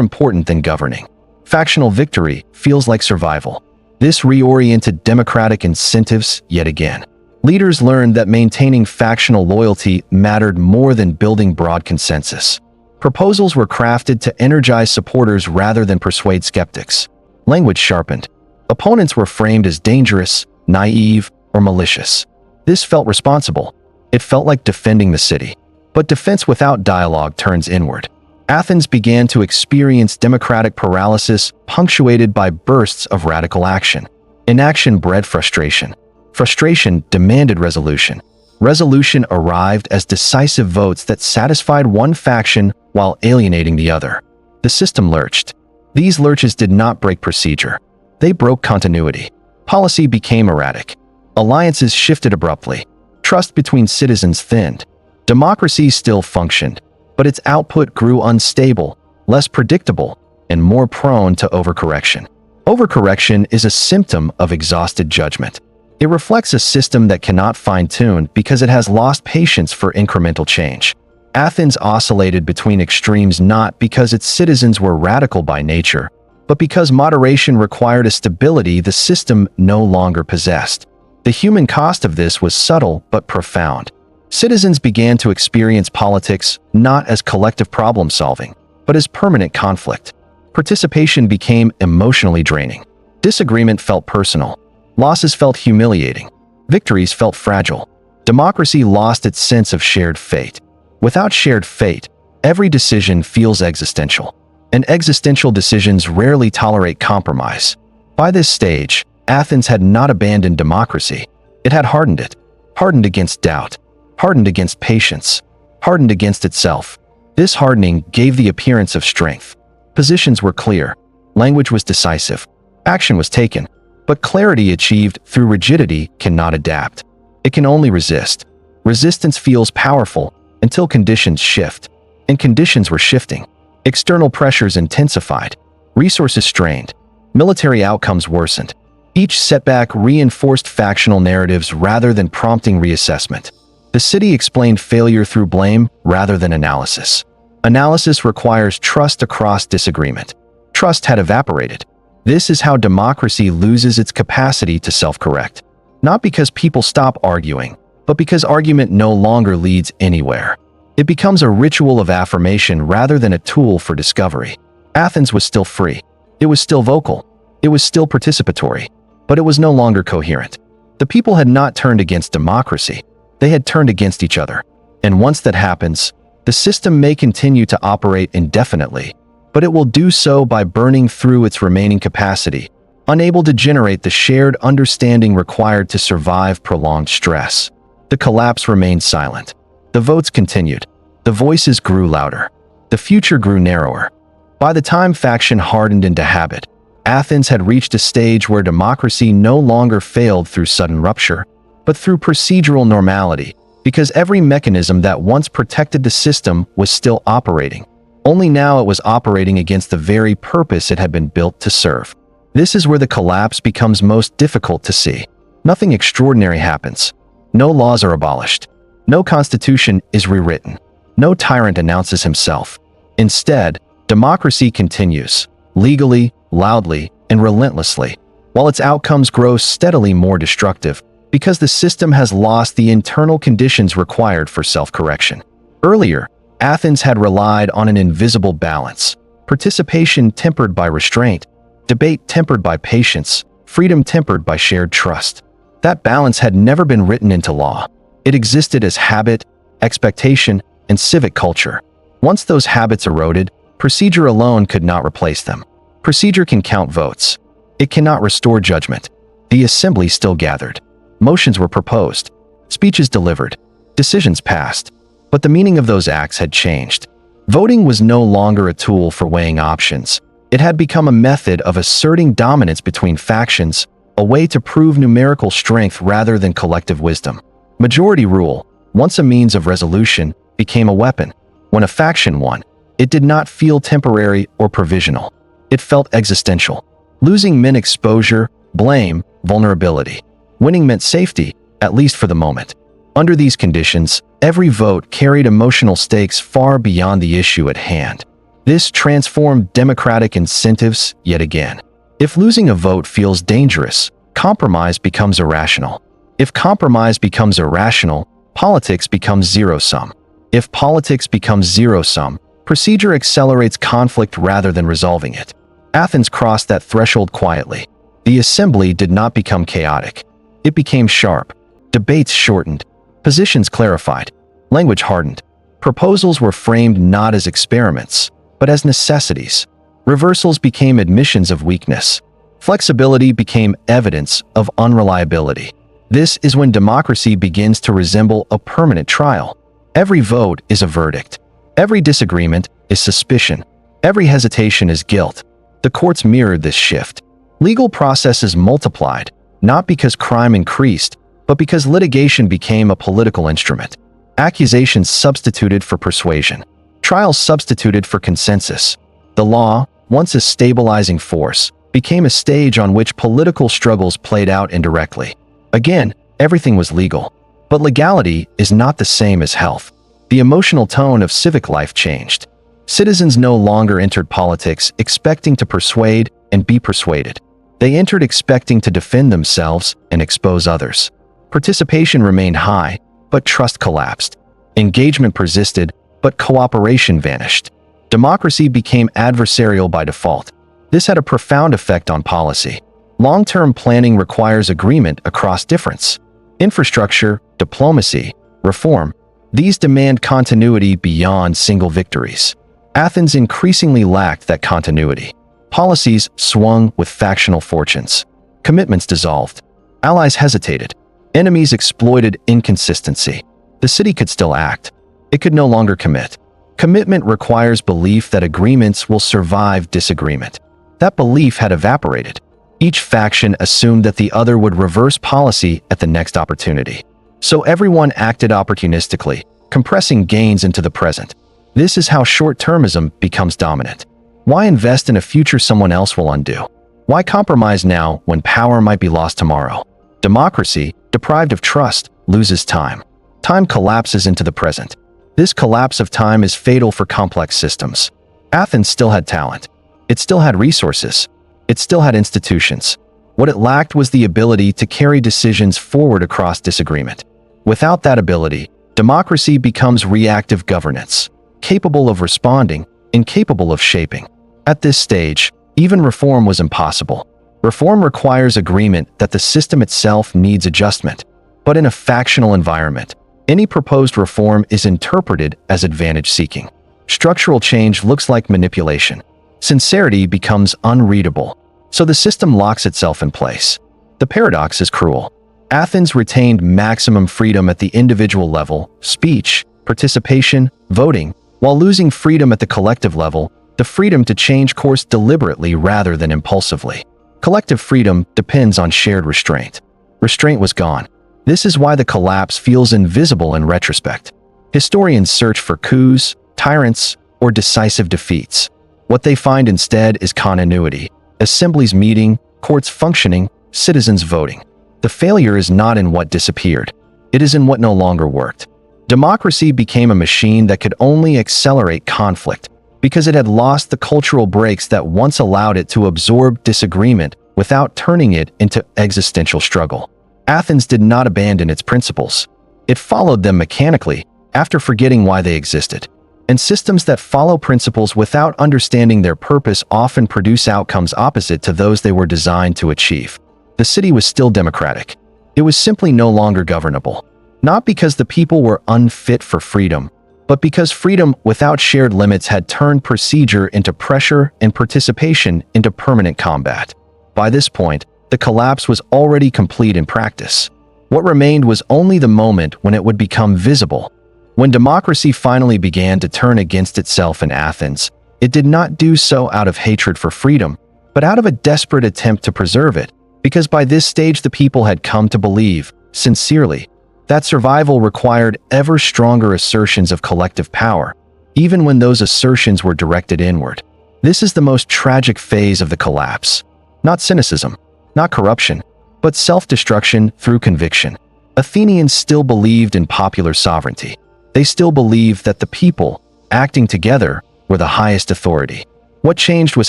important than governing. Factional victory feels like survival. This reoriented democratic incentives yet again. Leaders learned that maintaining factional loyalty mattered more than building broad consensus. Proposals were crafted to energize supporters rather than persuade skeptics. Language sharpened. Opponents were framed as dangerous, naive, or malicious. This felt responsible. It felt like defending the city. But defense without dialogue turns inward. Athens began to experience democratic paralysis punctuated by bursts of radical action. Inaction bred frustration. Frustration demanded resolution. Resolution arrived as decisive votes that satisfied one faction while alienating the other. The system lurched. These lurches did not break procedure. They broke continuity. Policy became erratic. Alliances shifted abruptly. Trust between citizens thinned. Democracy still functioned, but its output grew unstable, less predictable, and more prone to overcorrection. Overcorrection is a symptom of exhausted judgment. It reflects a system that cannot fine-tune because it has lost patience for incremental change. Athens oscillated between extremes not because its citizens were radical by nature, but because moderation required a stability the system no longer possessed. The human cost of this was subtle but profound. Citizens began to experience politics not as collective problem-solving, but as permanent conflict. Participation became emotionally draining. Disagreement felt personal. Losses felt humiliating. Victories felt fragile. Democracy lost its sense of shared fate. Without shared fate, every decision feels existential. And existential decisions rarely tolerate compromise. By this stage, Athens had not abandoned democracy. It had hardened it. Hardened against doubt. Hardened against patience. Hardened against itself. This hardening gave the appearance of strength. Positions were clear. Language was decisive. Action was taken. But clarity achieved through rigidity cannot adapt. It can only resist. Resistance feels powerful until conditions shift. And conditions were shifting. External pressures intensified. Resources strained. Military outcomes worsened. Each setback reinforced factional narratives rather than prompting reassessment. The city explained failure through blame rather than analysis. Analysis requires trust across disagreement. Trust had evaporated. This is how democracy loses its capacity to self-correct. Not because people stop arguing, but because argument no longer leads anywhere. It becomes a ritual of affirmation rather than a tool for discovery. Athens was still free. It was still vocal. It was still participatory. But it was no longer coherent. The people had not turned against democracy. They had turned against each other. And once that happens, the system may continue to operate indefinitely, but it will do so by burning through its remaining capacity, unable to generate the shared understanding required to survive prolonged stress. The collapse remained silent. The votes continued. The voices grew louder. The future grew narrower. By the time faction hardened into habit, Athens had reached a stage where democracy no longer failed through sudden rupture, but through procedural normality, because every mechanism that once protected the system was still operating. Only now it was operating against the very purpose it had been built to serve. This is where the collapse becomes most difficult to see. Nothing extraordinary happens. No laws are abolished. No constitution is rewritten. No tyrant announces himself. Instead, democracy continues, legally, loudly, and relentlessly, while its outcomes grow steadily more destructive, because the system has lost the internal conditions required for self-correction. Earlier, Athens had relied on an invisible balance, participation tempered by restraint, debate tempered by patience, freedom tempered by shared trust. That balance had never been written into law. It existed as habit, expectation, and civic culture. Once those habits eroded, procedure alone could not replace them. Procedure can count votes. It cannot restore judgment. The assembly still gathered. Motions were proposed. Speeches delivered. Decisions passed. But the meaning of those acts had changed. Voting was no longer a tool for weighing options. It had become a method of asserting dominance between factions, a way to prove numerical strength rather than collective wisdom. Majority rule, once a means of resolution, became a weapon. When a faction won, It did not feel temporary or provisional. It felt existential. Losing meant exposure, blame, vulnerability. Winning meant safety, at least for the moment. Under these conditions, every vote carried emotional stakes far beyond the issue at hand. This transformed democratic incentives yet again. If losing a vote feels dangerous, compromise becomes irrational. If compromise becomes irrational, politics becomes zero-sum. If politics becomes zero-sum, procedure accelerates conflict rather than resolving it. Athens crossed that threshold quietly. The assembly did not become chaotic. It became sharp. Debates shortened. Positions clarified. Language hardened. Proposals were framed not as experiments, but as necessities. Reversals became admissions of weakness. Flexibility became evidence of unreliability. This is when democracy begins to resemble a permanent trial. Every vote is a verdict. Every disagreement is suspicion. Every hesitation is guilt. The courts mirrored this shift. Legal processes multiplied, not because crime increased, but because litigation became a political instrument. Accusations substituted for persuasion. Trials substituted for consensus. The law, once a stabilizing force, became a stage on which political struggles played out indirectly. Again, everything was legal. But legality is not the same as health. The emotional tone of civic life changed. Citizens no longer entered politics expecting to persuade and be persuaded. They entered expecting to defend themselves and expose others. Participation remained high, but trust collapsed. Engagement persisted, but cooperation vanished. Democracy became adversarial by default. This had a profound effect on policy. Long-term planning requires agreement across difference. Infrastructure, diplomacy, reform, these demand continuity beyond single victories. Athens increasingly lacked that continuity. Policies swung with factional fortunes. Commitments dissolved. Allies hesitated. Enemies exploited inconsistency. The city could still act. It could no longer commit. Commitment requires belief that agreements will survive disagreement. That belief had evaporated. Each faction assumed that the other would reverse policy at the next opportunity. So everyone acted opportunistically, compressing gains into the present. This is how short-termism becomes dominant. Why invest in a future someone else will undo? Why compromise now when power might be lost tomorrow? Democracy, deprived of trust, loses time. Time collapses into the present. This collapse of time is fatal for complex systems. Athens still had talent. It still had resources. It still had institutions. What it lacked was the ability to carry decisions forward across disagreement. Without that ability, democracy becomes reactive governance, capable of responding, incapable of shaping. At this stage, even reform was impossible. Reform requires agreement that the system itself needs adjustment. But in a factional environment, any proposed reform is interpreted as advantage-seeking. Structural change looks like manipulation. Sincerity becomes unreadable, so the system locks itself in place. The paradox is cruel. Athens retained maximum freedom at the individual level, speech, participation, voting, while losing freedom at the collective level, the freedom to change course deliberately rather than impulsively. Collective freedom depends on shared restraint. Restraint was gone. This is why the collapse feels invisible in retrospect. Historians search for coups, tyrants, or decisive defeats. What they find instead is continuity. Assemblies meeting, courts functioning, citizens voting. The failure is not in what disappeared. It is in what no longer worked. Democracy became a machine that could only accelerate conflict because it had lost the cultural brakes that once allowed it to absorb disagreement without turning it into existential struggle. Athens did not abandon its principles. It followed them mechanically after forgetting why they existed. And systems that follow principles without understanding their purpose often produce outcomes opposite to those they were designed to achieve. The city was still democratic. It was simply no longer governable. Not because the people were unfit for freedom, but because freedom without shared limits had turned procedure into pressure and participation into permanent combat. By this point, the collapse was already complete in practice. What remained was only the moment when it would become visible. When democracy finally began to turn against itself in Athens, it did not do so out of hatred for freedom, but out of a desperate attempt to preserve it, because by this stage the people had come to believe, sincerely, that survival required ever stronger assertions of collective power, even when those assertions were directed inward. This is the most tragic phase of the collapse. Not cynicism, not corruption, but self-destruction through conviction. Athenians still believed in popular sovereignty. They still believed that the people, acting together, were the highest authority. What changed was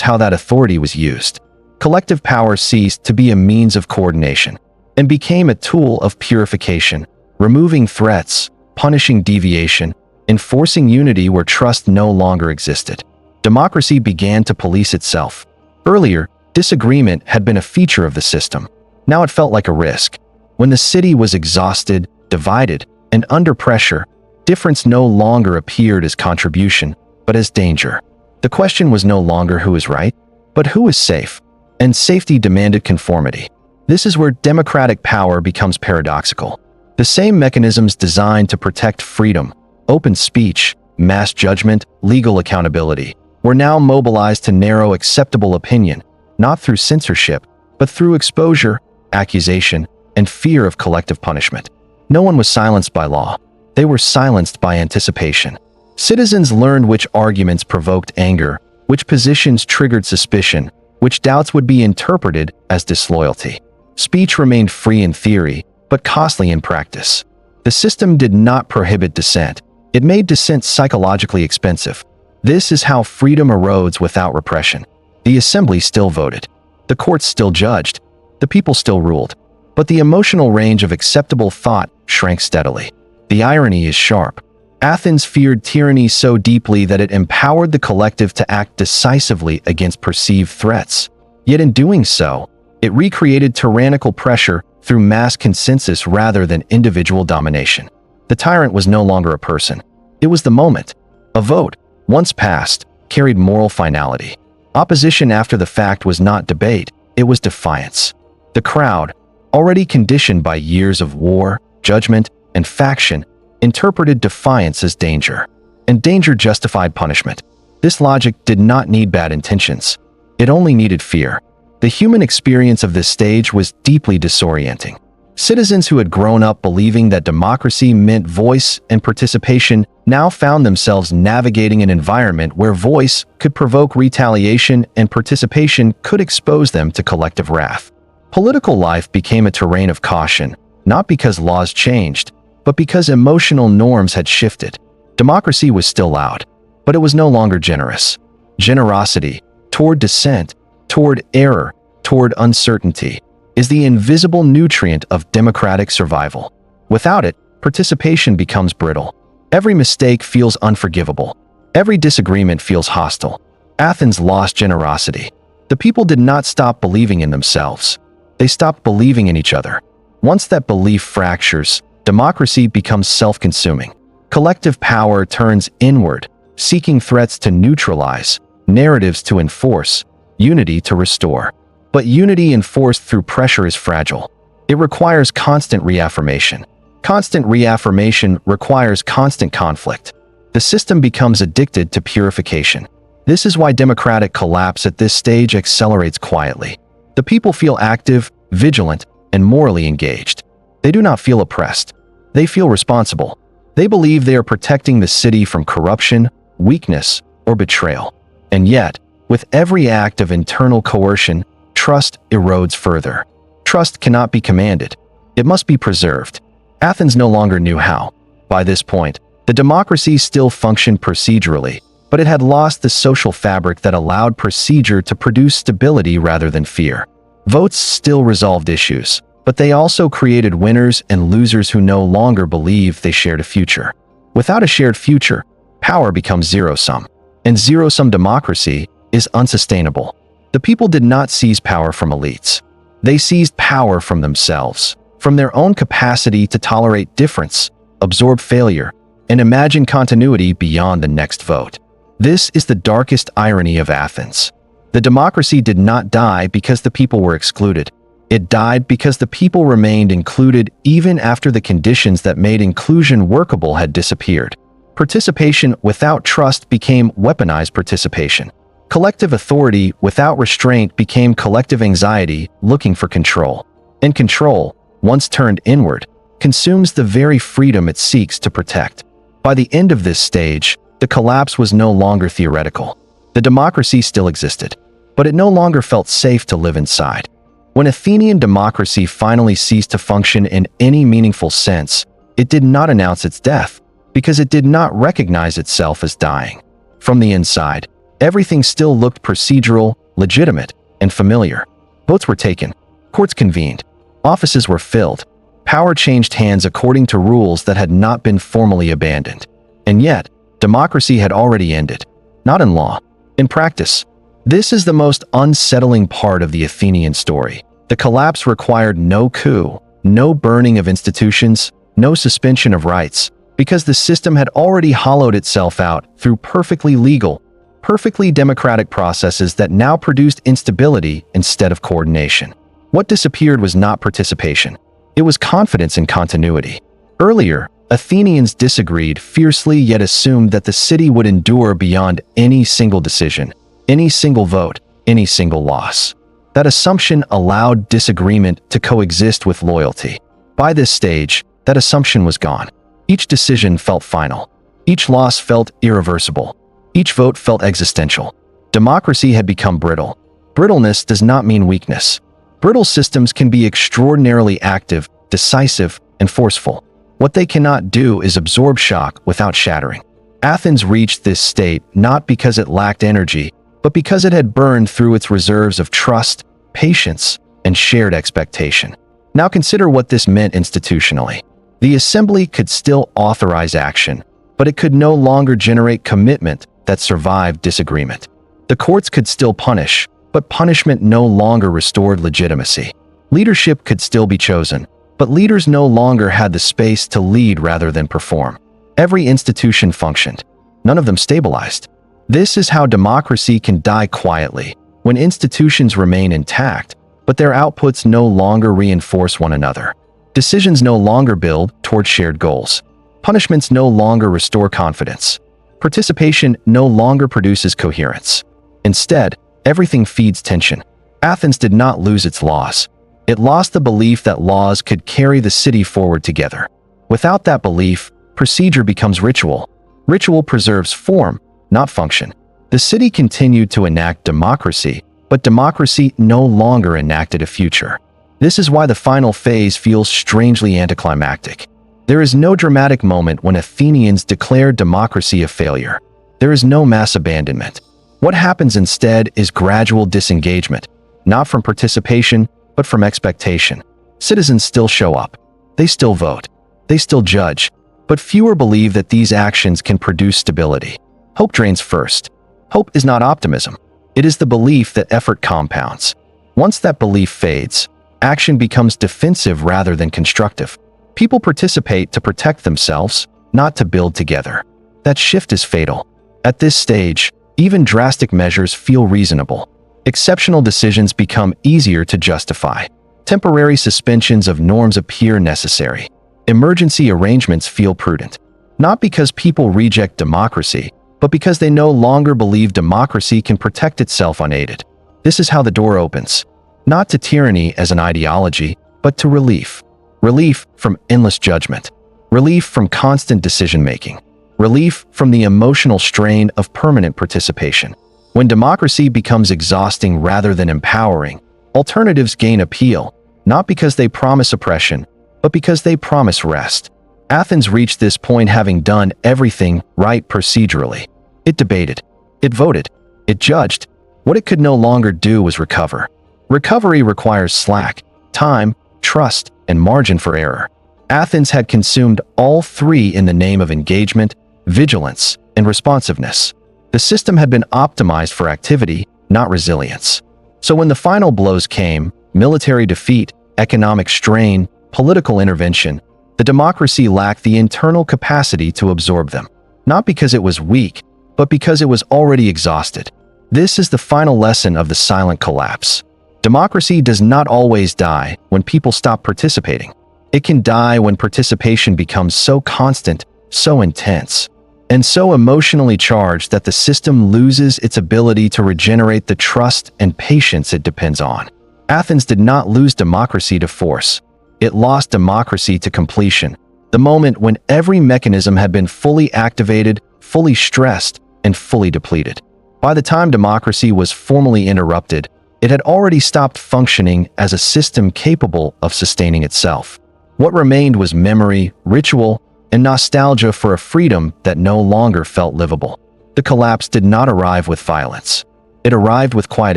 how that authority was used. Collective power ceased to be a means of coordination and became a tool of purification, removing threats, punishing deviation, enforcing unity where trust no longer existed. Democracy began to police itself. Earlier, disagreement had been a feature of the system. Now it felt like a risk. When the city was exhausted, divided, and under pressure, difference no longer appeared as contribution, but as danger. The question was no longer who is right, but who is safe, and safety demanded conformity. This is where democratic power becomes paradoxical. The same mechanisms designed to protect freedom, open speech, mass judgment, legal accountability, were now mobilized to narrow acceptable opinion, not through censorship, but through exposure, accusation, and fear of collective punishment. No one was silenced by law. They were silenced by anticipation. Citizens learned which arguments provoked anger, which positions triggered suspicion, which doubts would be interpreted as disloyalty. Speech remained free in theory, but costly in practice. The system did not prohibit dissent. It made dissent psychologically expensive. This is how freedom erodes without repression. The assembly still voted. The courts still judged. The people still ruled. But the emotional range of acceptable thought shrank steadily. The irony is sharp. Athens feared tyranny so deeply that it empowered the collective to act decisively against perceived threats. Yet in doing so, it recreated tyrannical pressure through mass consensus rather than individual domination. The tyrant was no longer a person. It was the moment. A vote, once passed, carried moral finality. Opposition after the fact was not debate, it was defiance. The crowd, already conditioned by years of war, judgment, and faction, interpreted defiance as danger, and danger justified punishment. This logic did not need bad intentions. It only needed fear. The human experience of this stage was deeply disorienting. Citizens who had grown up believing that democracy meant voice and participation now found themselves navigating an environment where voice could provoke retaliation and participation could expose them to collective wrath. Political life became a terrain of caution, not because laws changed, but because emotional norms had shifted. Democracy was still loud, but it was no longer generous. Generosity, toward dissent, toward error, toward uncertainty, is the invisible nutrient of democratic survival. Without it, participation becomes brittle. Every mistake feels unforgivable. Every disagreement feels hostile. Athens lost generosity. The people did not stop believing in themselves. They stopped believing in each other. Once that belief fractures, democracy becomes self-consuming. Collective power turns inward, seeking threats to neutralize, narratives to enforce, unity to restore. But unity enforced through pressure is fragile. It requires constant reaffirmation. Constant reaffirmation requires constant conflict. The system becomes addicted to purification. This is why democratic collapse at this stage accelerates quietly. The people feel active, vigilant, and morally engaged. They do not feel oppressed. They feel responsible. They believe they are protecting the city from corruption, weakness, or betrayal. And yet, with every act of internal coercion, trust erodes further. Trust cannot be commanded. It must be preserved. Athens no longer knew how. By this point, the democracy still functioned procedurally, but it had lost the social fabric that allowed procedure to produce stability rather than fear. Votes still resolved issues, but they also created winners and losers who no longer believed they shared a future. Without a shared future, power becomes zero-sum, and zero-sum democracy is unsustainable. The people did not seize power from elites. They seized power from themselves, from their own capacity to tolerate difference, absorb failure, and imagine continuity beyond the next vote. This is the darkest irony of Athens. The democracy did not die because the people were excluded. It died because the people remained included even after the conditions that made inclusion workable had disappeared. Participation without trust became weaponized participation. Collective authority without restraint became collective anxiety looking for control. And control, once turned inward, consumes the very freedom it seeks to protect. By the end of this stage, The collapse was no longer theoretical. The democracy still existed, but it no longer felt safe to live inside. When Athenian democracy finally ceased to function in any meaningful sense, it did not announce its death, because it did not recognize itself as dying. From the inside, everything still looked procedural, legitimate, and familiar. Votes were taken, courts convened, offices were filled, power changed hands according to rules that had not been formally abandoned. And yet, democracy had already ended, not in law, in practice. This is the most unsettling part of the Athenian story. The collapse required no coup, no burning of institutions, no suspension of rights, because the system had already hollowed itself out through perfectly legal, perfectly democratic processes that now produced instability instead of coordination. What disappeared was not participation. It was confidence in continuity. Earlier, Athenians disagreed fiercely yet assumed that the city would endure beyond any single decision, any single vote, any single loss. That assumption allowed disagreement to coexist with loyalty. By this stage, that assumption was gone. Each decision felt final. Each loss felt irreversible. Each vote felt existential. Democracy had become brittle. Brittleness does not mean weakness. Brittle systems can be extraordinarily active, decisive, and forceful. What they cannot do is absorb shock without shattering. Athens reached this state not because it lacked energy, but because it had burned through its reserves of trust, patience, and shared expectation. Now consider what this meant institutionally. The assembly could still authorize action, but it could no longer generate commitment that survived disagreement. The courts could still punish, but punishment no longer restored legitimacy. Leadership could still be chosen, but leaders no longer had the space to lead rather than perform. Every institution functioned. None of them stabilized. This is how democracy can die quietly, when institutions remain intact, but their outputs no longer reinforce one another. Decisions no longer build toward shared goals. Punishments no longer restore confidence. Participation no longer produces coherence. Instead, everything feeds tension. Athens did not lose its laws. It lost the belief that laws could carry the city forward together. Without that belief, procedure becomes ritual. Ritual preserves form, not function. The city continued to enact democracy, but democracy no longer enacted a future. This is why the final phase feels strangely anticlimactic. There is no dramatic moment when Athenians declare democracy a failure. There is no mass abandonment. What happens instead is gradual disengagement, not from participation, but from expectation. Citizens still show up. They still vote. They still judge. But fewer believe that these actions can produce stability. Hope drains first. Hope is not optimism. It is the belief that effort compounds. Once that belief fades, action becomes defensive rather than constructive. People participate to protect themselves, not to build together. That shift is fatal. At this stage, even drastic measures feel reasonable. Exceptional decisions become easier to justify. Temporary suspensions of norms appear necessary. Emergency arrangements feel prudent. Not because people reject democracy, but because they no longer believe democracy can protect itself unaided. This is how the door opens. Not to tyranny as an ideology, but to relief. Relief from endless judgment. Relief from constant decision-making. Relief from the emotional strain of permanent participation. When democracy becomes exhausting rather than empowering, alternatives gain appeal, not because they promise oppression, but because they promise rest. Athens reached this point having done everything right procedurally. It debated. It voted. It judged. What it could no longer do was recover. Recovery requires slack, time, trust, and margin for error. Athens had consumed all three in the name of engagement, vigilance, and responsiveness. The system had been optimized for activity, not resilience. So when the final blows came, military defeat, economic strain, political intervention, the democracy lacked the internal capacity to absorb them. Not because it was weak, but because it was already exhausted. This is the final lesson of the silent collapse. Democracy does not always die when people stop participating. It can die when participation becomes so constant, so intense, and so emotionally charged that the system loses its ability to regenerate the trust and patience it depends on. Athens did not lose democracy to force. It lost democracy to completion, the moment when every mechanism had been fully activated, fully stressed, and fully depleted. By the time democracy was formally interrupted, it had already stopped functioning as a system capable of sustaining itself. What remained was memory, ritual, and nostalgia for a freedom that no longer felt livable. The collapse did not arrive with violence. It arrived with quiet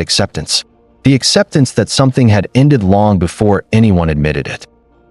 acceptance. The acceptance that something had ended long before anyone admitted it.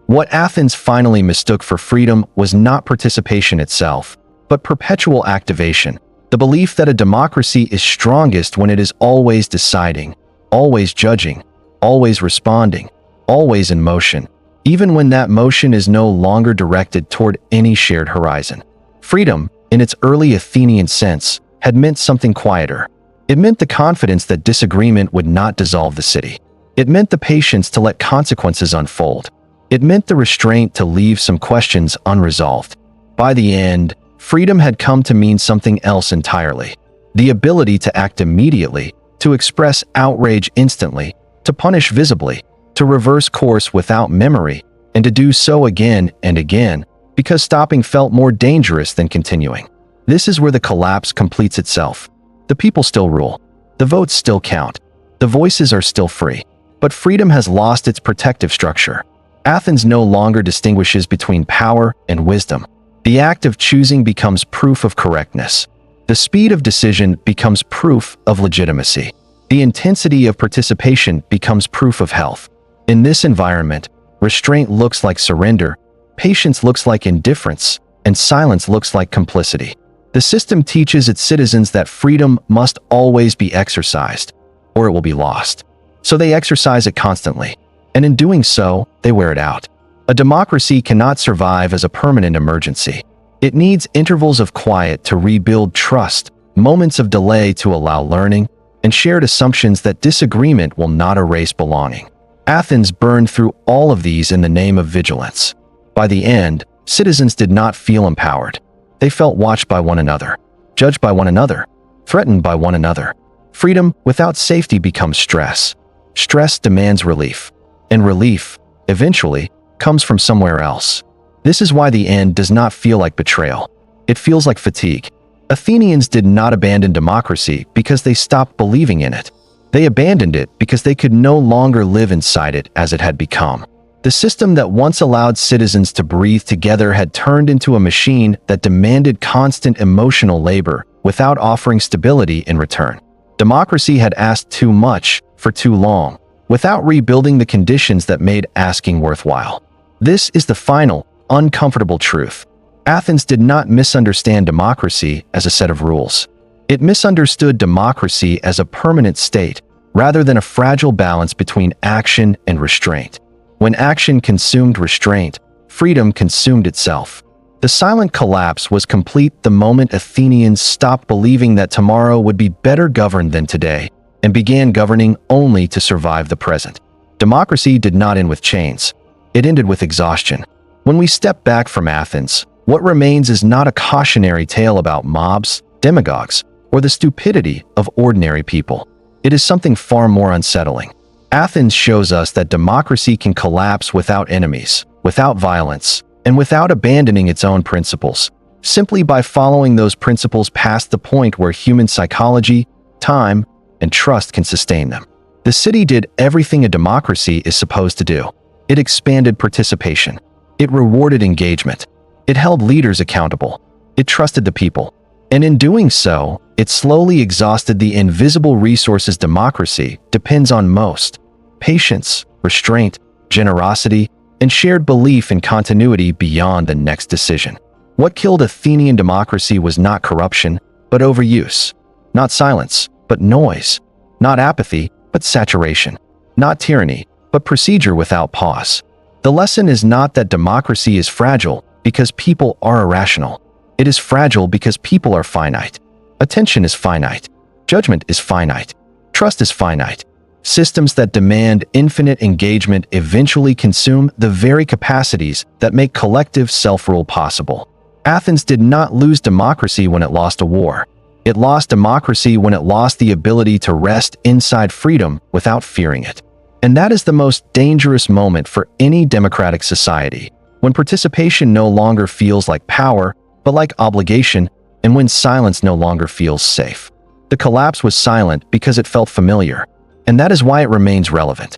What Athens finally mistook for freedom was not participation itself, but perpetual activation. The belief that a democracy is strongest when it is always deciding, always judging, always responding, always in motion, even when that motion is no longer directed toward any shared horizon. Freedom, in its early Athenian sense, had meant something quieter. It meant the confidence that disagreement would not dissolve the city. It meant the patience to let consequences unfold. It meant the restraint to leave some questions unresolved. By the end, freedom had come to mean something else entirely. The ability to act immediately, to express outrage instantly, to punish visibly, to reverse course without memory, and to do so again and again, because stopping felt more dangerous than continuing. This is where the collapse completes itself. The people still rule. The votes still count. The voices are still free. But freedom has lost its protective structure. Athens no longer distinguishes between power and wisdom. The act of choosing becomes proof of correctness. The speed of decision becomes proof of legitimacy. The intensity of participation becomes proof of health. In this environment, restraint looks like surrender, patience looks like indifference, and silence looks like complicity. The system teaches its citizens that freedom must always be exercised, or it will be lost. So they exercise it constantly, and in doing so, they wear it out. A democracy cannot survive as a permanent emergency. It needs intervals of quiet to rebuild trust, moments of delay to allow learning, and shared assumptions that disagreement will not erase belonging. Athens burned through all of these in the name of vigilance. By the end, citizens did not feel empowered. They felt watched by one another, judged by one another, threatened by one another. Freedom without safety becomes stress. Stress demands relief. And relief, eventually, comes from somewhere else. This is why the end does not feel like betrayal. It feels like fatigue. Athenians did not abandon democracy because they stopped believing in it. They abandoned it because they could no longer live inside it as it had become. The system that once allowed citizens to breathe together had turned into a machine that demanded constant emotional labor without offering stability in return. Democracy had asked too much for too long, without rebuilding the conditions that made asking worthwhile. This is the final, uncomfortable truth. Athens did not misunderstand democracy as a set of rules. It misunderstood democracy as a permanent state, rather than a fragile balance between action and restraint. When action consumed restraint, freedom consumed itself. The silent collapse was complete the moment Athenians stopped believing that tomorrow would be better governed than today, and began governing only to survive the present. Democracy did not end with chains. It ended with exhaustion. When we step back from Athens, what remains is not a cautionary tale about mobs, demagogues, or the stupidity of ordinary people. It is something far more unsettling. Athens shows us that democracy can collapse without enemies, without violence, and without abandoning its own principles, simply by following those principles past the point where human psychology, time, and trust can sustain them. The city did everything a democracy is supposed to do. It expanded participation. It rewarded engagement. It held leaders accountable. It trusted the people. And in doing so, it slowly exhausted the invisible resources democracy depends on most: patience, restraint, generosity, and shared belief in continuity beyond the next decision. What killed Athenian democracy was not corruption, but overuse. Not silence, but noise. Not apathy, but saturation. Not tyranny, but procedure without pause. The lesson is not that democracy is fragile because people are irrational. It is fragile because people are finite. Attention is finite. Judgment is finite. Trust is finite. Systems that demand infinite engagement eventually consume the very capacities that make collective self-rule possible. Athens did not lose democracy when it lost a war. It lost democracy when it lost the ability to rest inside freedom without fearing it. And that is the most dangerous moment for any democratic society, when participation no longer feels like power, but like obligation, and when silence no longer feels safe. The collapse was silent because it felt familiar, and that is why it remains relevant.